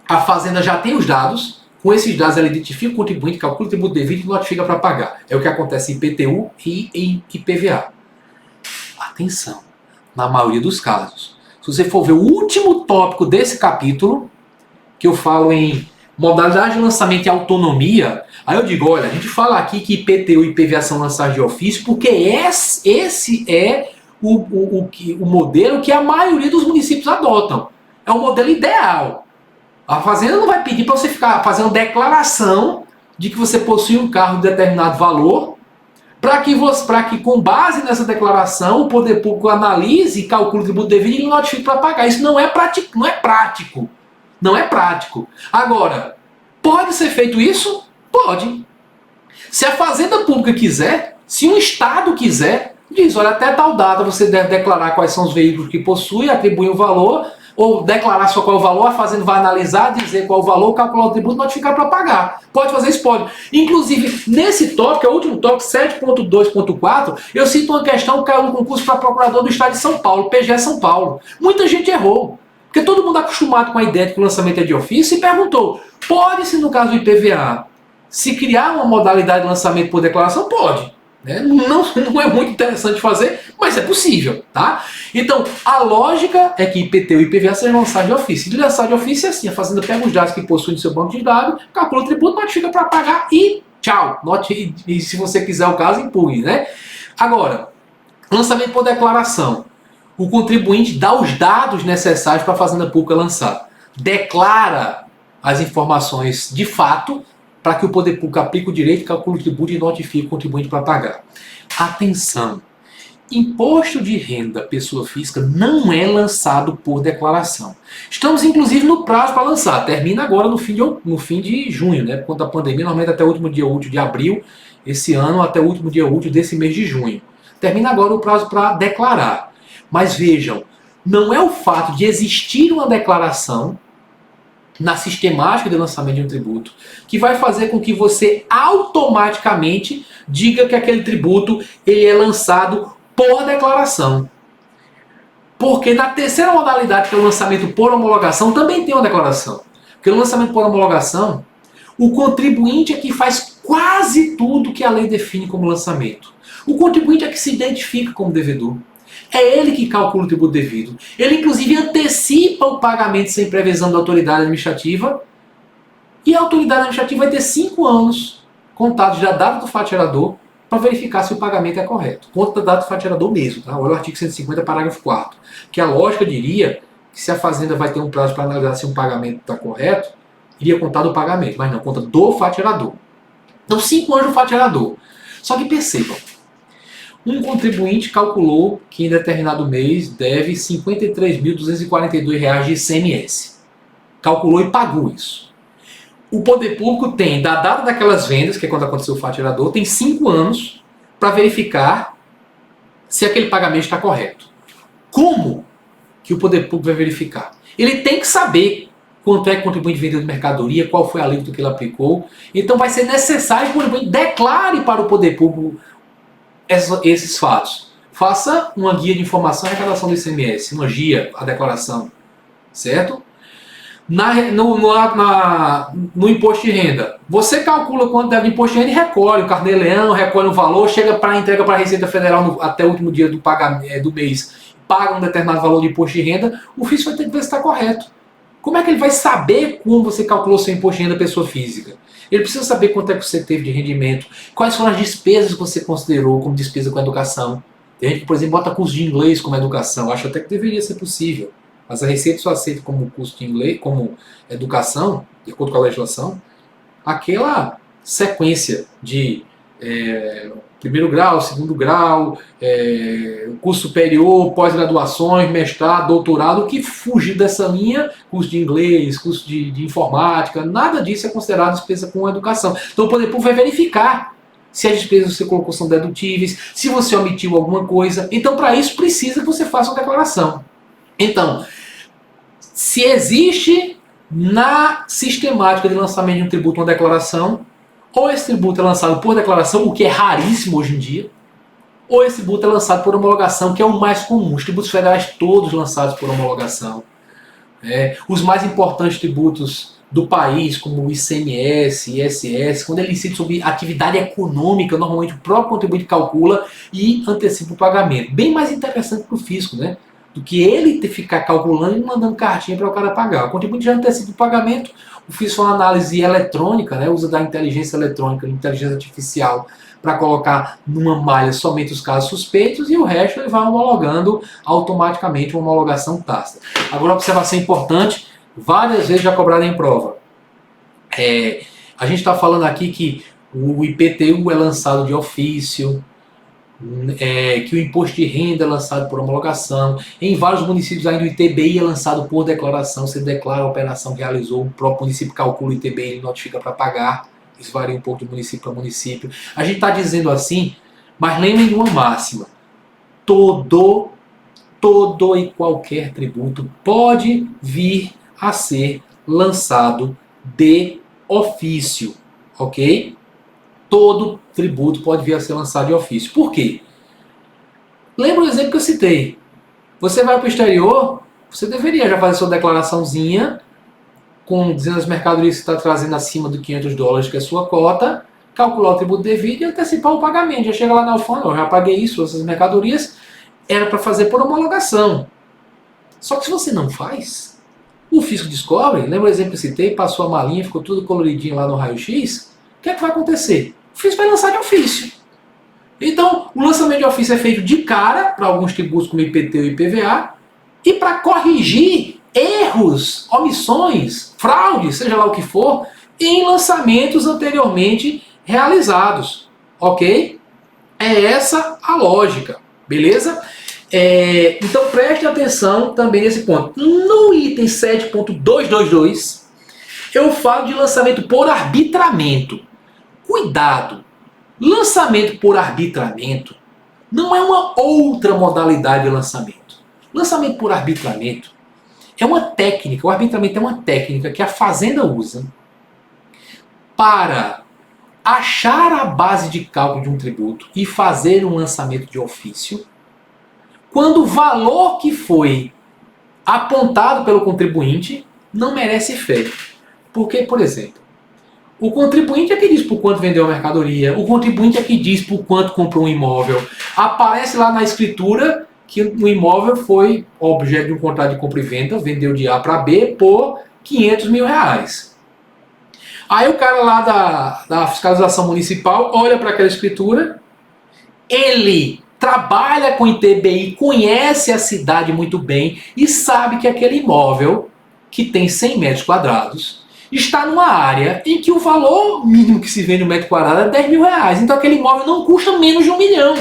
A Fazenda já tem os dados, com esses dados ela identifica o contribuinte, calcula o tributo devido e notifica para pagar. É o que acontece em IPTU e em IPVA. Atenção, na maioria dos casos. Se você for ver o último tópico desse capítulo, que eu falo em modalidade de lançamento e autonomia, aí eu digo, olha, a gente fala aqui que IPTU e IPVA são lançados de ofício, porque esse é o modelo que a maioria dos municípios adotam. É o modelo ideal. A Fazenda não vai pedir para você ficar fazendo declaração de que você possui um carro de determinado valor, para que com base nessa declaração o poder público analise e calcule o tributo devido e notifique para pagar. Isso não é prático. Não é prático. Agora, pode ser feito isso? Pode. Se a Fazenda Pública quiser, se um Estado quiser, diz, olha, até tal data você deve declarar quais são os veículos que possui, atribuir o valor, ou declarar só qual é o valor, a Fazenda vai analisar, dizer qual é o valor, calcular o tributo e notificar para pagar. Pode fazer isso? Pode. Inclusive, nesse tópico, é o último tópico, 7.2.4, eu cito uma questão que caiu no concurso para procurador do Estado de São Paulo, PGE São Paulo. Muita gente errou. Porque todo mundo acostumado com a ideia de que o lançamento é de ofício e perguntou, pode-se, no caso do IPVA, se criar uma modalidade de lançamento por declaração? Pode. Né? Não é muito interessante fazer, mas é possível. Tá? Então, a lógica é que IPTU e IPVA sejam lançados de ofício. De lançar de ofício é assim, a Fazenda pega os dados que possui no seu banco de dados, calcula o tributo, notifica para pagar e tchau. E se você quiser o caso, impugne. Né? Agora, lançamento por declaração. O contribuinte dá os dados necessários para a Fazenda Pública lançar. Declara as informações de fato para que o poder público aplique o direito, calcule o tributo e notifique o contribuinte para pagar. Atenção! Imposto de renda pessoa física não é lançado por declaração. Estamos inclusive no prazo para lançar. Termina agora no fim de junho, né? Por conta da pandemia, normalmente até o último dia útil de abril, esse ano até o último dia útil desse mês de junho. Termina agora o prazo para declarar. Mas vejam, não é o fato de existir uma declaração na sistemática de lançamento de um tributo que vai fazer com que você automaticamente diga que aquele tributo ele é lançado por declaração. Porque na terceira modalidade, que é o lançamento por homologação, também tem uma declaração. Porque o lançamento por homologação, o contribuinte é que faz quase tudo que a lei define como lançamento. O contribuinte é que se identifica como devedor. É ele que calcula o tributo devido. Ele, inclusive, antecipa o pagamento sem previsão da autoridade administrativa. E a autoridade administrativa vai ter 5 anos contados da data do faturador para verificar se o pagamento é correto. Conta da data do faturador mesmo. Tá? Olha o artigo 150, parágrafo 4º. Que a lógica diria que se a fazenda vai ter um prazo para analisar se um pagamento está correto, iria contar do pagamento. Mas não, conta do faturador. Então, 5 anos do faturador. Só que percebam, um contribuinte calculou que em determinado mês deve R$ 53.242 de ICMS. Calculou e pagou isso. O poder público tem, da data daquelas vendas, que é quando aconteceu o faturador, tem 5 anos para verificar se aquele pagamento está correto. Como que o poder público vai verificar? Ele tem que saber quanto é que o contribuinte vendeu de mercadoria, qual foi a alíquota que ele aplicou. Então vai ser necessário que o contribuinte declare para o poder público esses fatos. Faça uma guia de informação e arrecadação do ICMS, uma guia, a declaração, certo? No imposto de renda, você calcula quanto deve de imposto de renda e recolhe o carnê-leão, recolhe um valor, chega para entrega para a Receita Federal até o último dia do pagamento do mês, paga um determinado valor de imposto de renda, o fisco vai ter que ver se está correto. Como é que ele vai saber como você calculou seu imposto de renda pessoa física? Ele precisa saber quanto é que você teve de rendimento, quais foram as despesas que você considerou como despesa com educação. Tem gente que, por exemplo, bota curso de inglês como educação. Acho até que deveria ser possível. Mas a Receita só aceita como curso de inglês, como educação, de acordo com a legislação, aquela sequência de primeiro grau, segundo grau, curso superior, pós-graduações, mestrado, doutorado, o que fugir dessa linha, curso de inglês, curso de informática, nada disso é considerado despesa com educação. Então o poder público vai verificar se as despesas que você colocou são dedutíveis, se você omitiu alguma coisa. Então para isso precisa que você faça uma declaração. Então, se existe na sistemática de lançamento de um tributo uma declaração, ou esse tributo é lançado por declaração, o que é raríssimo hoje em dia, ou esse tributo é lançado por homologação, que é o mais comum. Os tributos federais todos lançados por homologação. Os mais importantes tributos do país, como o ICMS, ISS, quando ele incide sobre atividade econômica, normalmente o próprio contribuinte calcula e antecipa o pagamento. Bem mais interessante para o fisco, né? Do que ele ficar calculando e mandando cartinha para o cara pagar. O contribuinte já antecipa o pagamento, o fisco faz uma análise eletrônica, né, usa da inteligência eletrônica, inteligência artificial, para colocar numa malha somente os casos suspeitos e o resto ele vai homologando automaticamente uma homologação tácita. Agora, uma observação importante, várias vezes já cobrada em prova. A gente está falando aqui que o IPTU é lançado de ofício, que o imposto de renda é lançado por homologação. Em vários municípios ainda o ITBI é lançado por declaração. Você declara a operação que realizou, o próprio município calcula o ITBI e notifica para pagar. Isso varia um pouco de município para município. A gente está dizendo assim, mas lembrem de uma máxima. Todo e qualquer tributo pode vir a ser lançado de ofício, ok? Todo tributo pode vir a ser lançado de ofício. Por quê? Lembra o exemplo que eu citei. Você vai para o exterior, você deveria já fazer sua declaraçãozinha, dizendo as mercadorias que está trazendo acima de $500, que é a sua cota, calcular o tributo devido e antecipar o pagamento. Já chega lá na alfândega, eu já paguei isso, essas mercadorias, era para fazer por homologação. Só que se você não faz, o fisco descobre, lembra o exemplo que eu citei, passou a malinha, ficou tudo coloridinho lá no raio-x, o que é que vai acontecer? O fisco vai lançar de ofício. Então, o lançamento de ofício é feito de cara para alguns tributos como IPTU e IPVA, e para corrigir erros, omissões, fraudes, seja lá o que for, em lançamentos anteriormente realizados. Ok? É essa a lógica. Beleza? Então preste atenção também nesse ponto. No item 7.222, eu falo de lançamento por arbitramento. Cuidado! Lançamento por arbitramento não é uma outra modalidade de lançamento. Lançamento por arbitramento é uma técnica, o arbitramento é uma técnica que a Fazenda usa para achar a base de cálculo de um tributo e fazer um lançamento de ofício, quando o valor que foi apontado pelo contribuinte não merece fé. Porque, por exemplo, o contribuinte é que diz por quanto vendeu a mercadoria, o contribuinte é que diz por quanto comprou um imóvel. Aparece lá na escritura que o imóvel foi objeto de um contrato de compra e venda, vendeu de A para B por 500 mil reais. Aí o cara lá da fiscalização municipal olha para aquela escritura, ele trabalha com ITBI, conhece a cidade muito bem e sabe que aquele imóvel, que tem 100 metros quadrados, está numa área em que o valor mínimo que se vende no metro quadrado é 10 mil reais. Então aquele imóvel não custa menos de 1 milhão.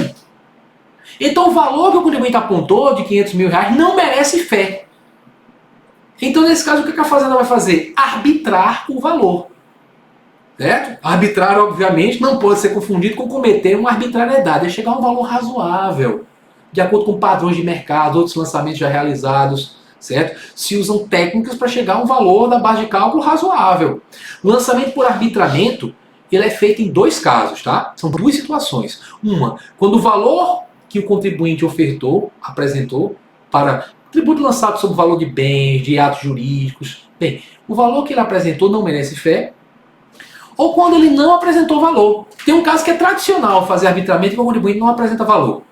Então o valor que o contribuinte apontou de 500 mil reais não merece fé. Então nesse caso o que a Fazenda vai fazer? Arbitrar o valor. Certo? Arbitrar, obviamente, não pode ser confundido com cometer uma arbitrariedade. É chegar a um valor razoável, de acordo com padrões de mercado, outros lançamentos já realizados. Certo? Se usam técnicas para chegar a um valor da base de cálculo razoável. O lançamento por arbitramento, ele é feito em dois casos, tá? São duas situações. Uma, quando o valor que o contribuinte ofertou, apresentou, para tributo lançado sobre o valor de bens, de atos jurídicos. Bem, o valor que ele apresentou não merece fé, ou quando ele não apresentou valor. Tem um caso que é tradicional fazer arbitramento e o contribuinte não apresenta valor.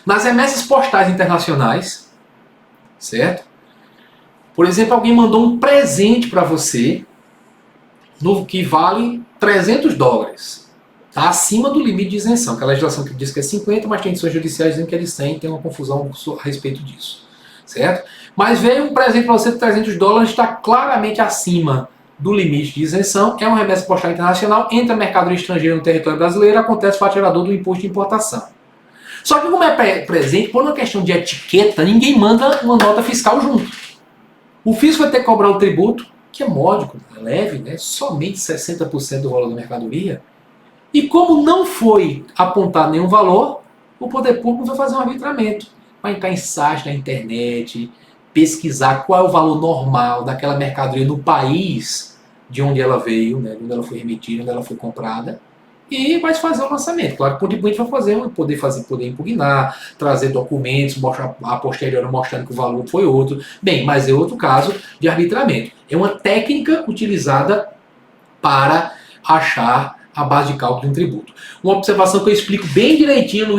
Nas remessas postais internacionais, certo? Por exemplo, alguém mandou um presente para você que vale 300 dólares. Está acima do limite de isenção, que a legislação que diz que é 50, mas tem decisões judiciais dizendo que é de 100, tem uma confusão a respeito disso. Certo? Mas veio um presente para você de 300 dólares, está claramente acima do limite de isenção, é uma remessa postal internacional, entra mercadoria estrangeira no território brasileiro, acontece o fato gerador do imposto de importação. Só que como é presente, por uma questão de etiqueta, ninguém manda uma nota fiscal junto. O fisco vai ter que cobrar o tributo, que é módico, é leve, né? Somente 60% do valor da mercadoria. E como não foi apontado nenhum valor, o poder público vai fazer um arbitramento. Vai entrar em site na internet, pesquisar qual é o valor normal daquela mercadoria no país de onde ela veio, né, onde ela foi remetida, onde ela foi comprada, e vai fazer o lançamento. Claro que o contribuinte vai poder impugnar, trazer documentos, mostrar a posteriori mostrando que o valor foi outro. Bem, mas é outro caso de arbitramento. É uma técnica utilizada para achar a base de cálculo de um tributo. Uma observação que eu explico bem direitinho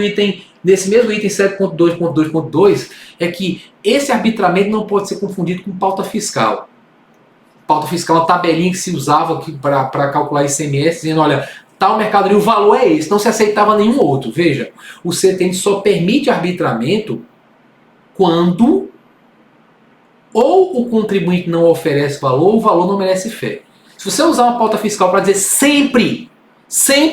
nesse mesmo item 7.2.2.2 é que esse arbitramento não pode ser confundido com pauta fiscal. Pauta fiscal é uma tabelinha que se usava para calcular ICMS, dizendo, olha, tal mercadoria, o valor é esse, não se aceitava nenhum outro. Veja, o CTN só permite arbitramento quando ou o contribuinte não oferece valor ou o valor não merece fé. Se você usar uma pauta fiscal para dizer sempre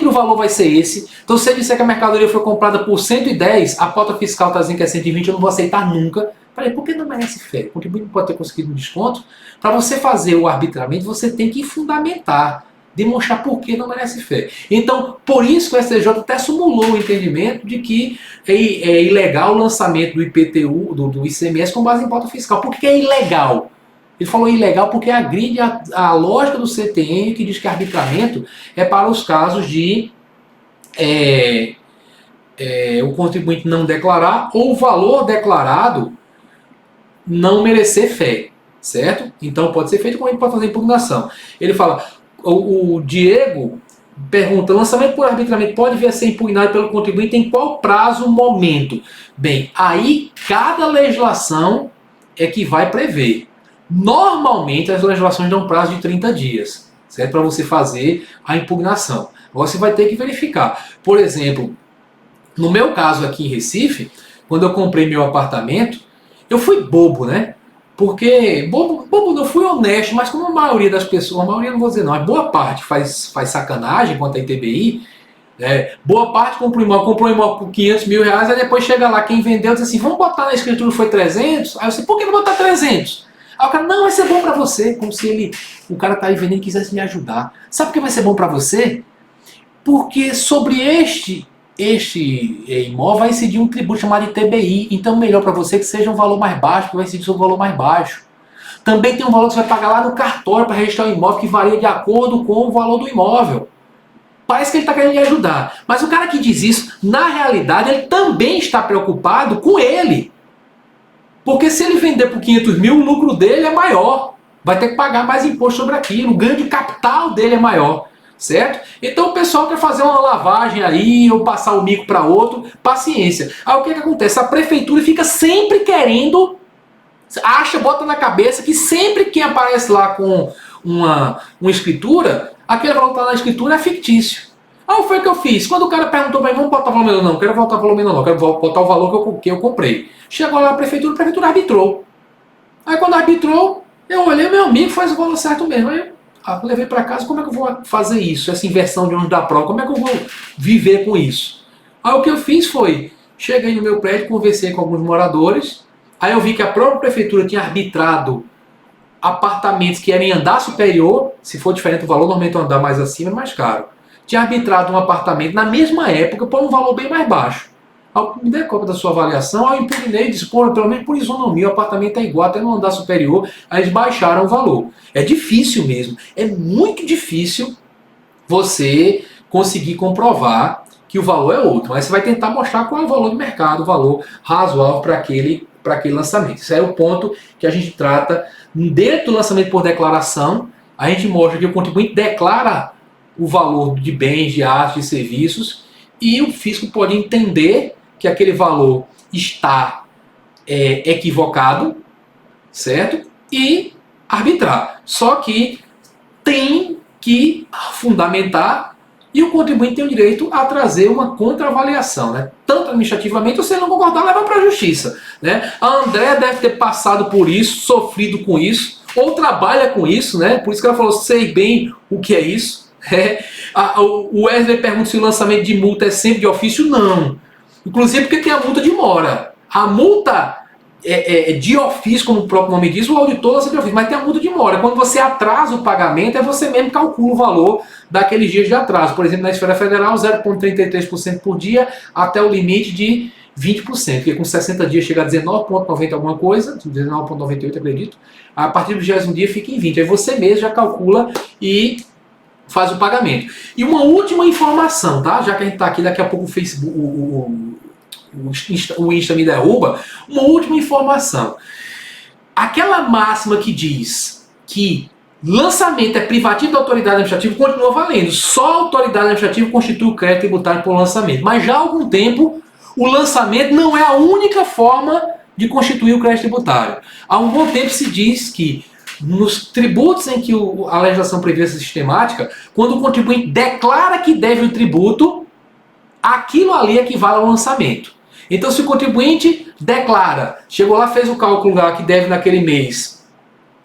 o valor vai ser esse, então se você disser que a mercadoria foi comprada por 110, a pauta fiscal está dizendo que é 120, eu não vou aceitar nunca. Falei, por que não merece fé? O contribuinte não pode ter conseguido um desconto. Para você fazer o arbitramento, você tem que fundamentar, demonstrar por que não merece fé. Então, por isso que o STJ até simulou o entendimento de que é ilegal o lançamento do IPTU, do ICMS com base em pauta fiscal. Por que é ilegal? Ele falou ilegal porque agride a lógica do CTN, que diz que arbitramento é para os casos de o contribuinte não declarar ou o valor declarado não merecer fé, certo? Então pode ser feito como a gente pode fazer impugnação. Ele fala, o Diego pergunta, lançamento por arbitramento pode vir a ser impugnado pelo contribuinte em qual prazo, momento? Bem, aí cada legislação é que vai prever. Normalmente as legislações dão prazo de 30 dias, certo? Para você fazer a impugnação. Agora você vai ter que verificar. Por exemplo, no meu caso aqui em Recife, quando eu comprei meu apartamento, eu fui bobo, né? Porque, bobo não, fui honesto, mas como a maioria das pessoas, a maioria não vou dizer não, a boa parte faz sacanagem quanto a ITBI, Boa parte comprou um imóvel por 500 mil reais, aí depois chega lá, quem vendeu diz assim, vamos botar na escritura foi 300? Aí você, por que não botar 300? Aí o cara, não, vai ser bom para você, como se o cara tá aí vendendo e quisesse me ajudar. Sabe por que vai ser bom para você? Porque sobre este imóvel vai incidir um tributo chamado de TBI, então melhor para você que seja um valor mais baixo, porque vai incidir sobre um valor mais baixo. Também tem um valor que você vai pagar lá no cartório para registrar o imóvel, que varia de acordo com o valor do imóvel. Parece que ele está querendo lhe ajudar. Mas o cara que diz isso, na realidade, ele também está preocupado com ele. Porque se ele vender por 500 mil, o lucro dele é maior. Vai ter que pagar mais imposto sobre aquilo. O ganho de capital dele é maior. Certo? Então o pessoal quer fazer uma lavagem aí, ou passar o mico para outro. Paciência. Aí o que acontece? A prefeitura fica sempre querendo, bota na cabeça que sempre quem aparece lá com uma escritura, aquele valor que está na escritura é fictício. Aí foi o que eu fiz. Quando o cara perguntou para mim, vamos botar o valor menor? Não, quero botar o valor menor, não, quero botar o valor que eu comprei. Chegou lá na prefeitura, a prefeitura arbitrou. Aí quando arbitrou, eu olhei, meu amigo, faz o valor certo mesmo. Aí eu levei para casa, como é que eu vou fazer isso? Essa inversão de ônus da prova, como é que eu vou viver com isso? Aí o que eu fiz foi, cheguei no meu prédio, conversei com alguns moradores, aí eu vi que a própria prefeitura tinha arbitrado apartamentos que eram em andar superior, se for diferente o valor, normalmente o andar mais acima é mais caro. Tinha arbitrado um apartamento na mesma época por um valor bem mais baixo. Me dê cópia da sua avaliação, eu impugnei e disse, pô, pelo menos por isonomia, o apartamento é igual, até no andar superior, aí eles baixaram o valor. É difícil mesmo, é muito difícil você conseguir comprovar que o valor é outro, mas você vai tentar mostrar qual é o valor do mercado, o valor razoável para aquele lançamento. Esse é o ponto que a gente trata dentro do lançamento por declaração. A gente mostra que o contribuinte declara o valor de bens, de artes, de serviços, e o fisco pode entender que aquele valor está equivocado, certo? E arbitrar. Só que tem que fundamentar e o contribuinte tem o direito a trazer uma contraavaliação, né? Tanto administrativamente, ou se ele não concordar, leva para a justiça, né? A André deve ter passado por isso, sofrido com isso, ou trabalha com isso, né? Por isso que ela falou, sei bem o que é isso. O Wesley pergunta se o lançamento de multa é sempre de ofício. Não. Inclusive porque tem a multa de mora. A multa é de ofício, como o próprio nome diz, o auditor lança de ofício, mas tem a multa de mora. Quando você atrasa o pagamento, é você mesmo que calcula o valor daqueles dias de atraso. Por exemplo, na esfera federal, 0,33% por dia, até o limite de 20%, porque com 60 dias chega a 19,90 alguma coisa, 19,98 acredito, a partir do 20º dia fica em 20%. Aí você mesmo já calcula e faz o pagamento. E uma última informação, tá? Já que a gente está aqui, daqui a pouco o Facebook, o Insta me derruba. Uma última informação. Aquela máxima que diz que lançamento é privativo da autoridade administrativa continua valendo. Só a autoridade administrativa constitui o crédito tributário por lançamento. Mas já há algum tempo, o lançamento não é a única forma de constituir o crédito tributário. Há um bom tempo se diz que nos tributos em que a legislação prevê essa sistemática, quando o contribuinte declara que deve o tributo, aquilo ali equivale ao lançamento. Então, se o contribuinte declara, chegou lá, fez o cálculo lá que deve naquele mês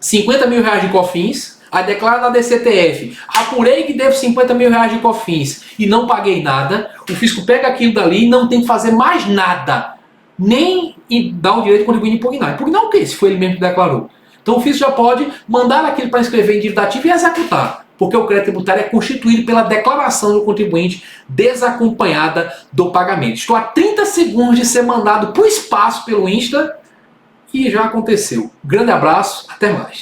50 mil reais de COFINS, aí declara na DCTF, apurei que devo 50 mil reais de COFINS e não paguei nada, o fisco pega aquilo dali e não tem que fazer mais nada, nem dar o direito do contribuinte impugnar. Impugnar o quê? Se foi ele mesmo que declarou. Então o fisco já pode mandar aquilo para inscrever em dívida ativa e executar, porque o crédito tributário é constituído pela declaração do contribuinte desacompanhada do pagamento. Estou a 30 segundos de ser mandado para o espaço pelo Insta e já aconteceu. Grande abraço, até mais.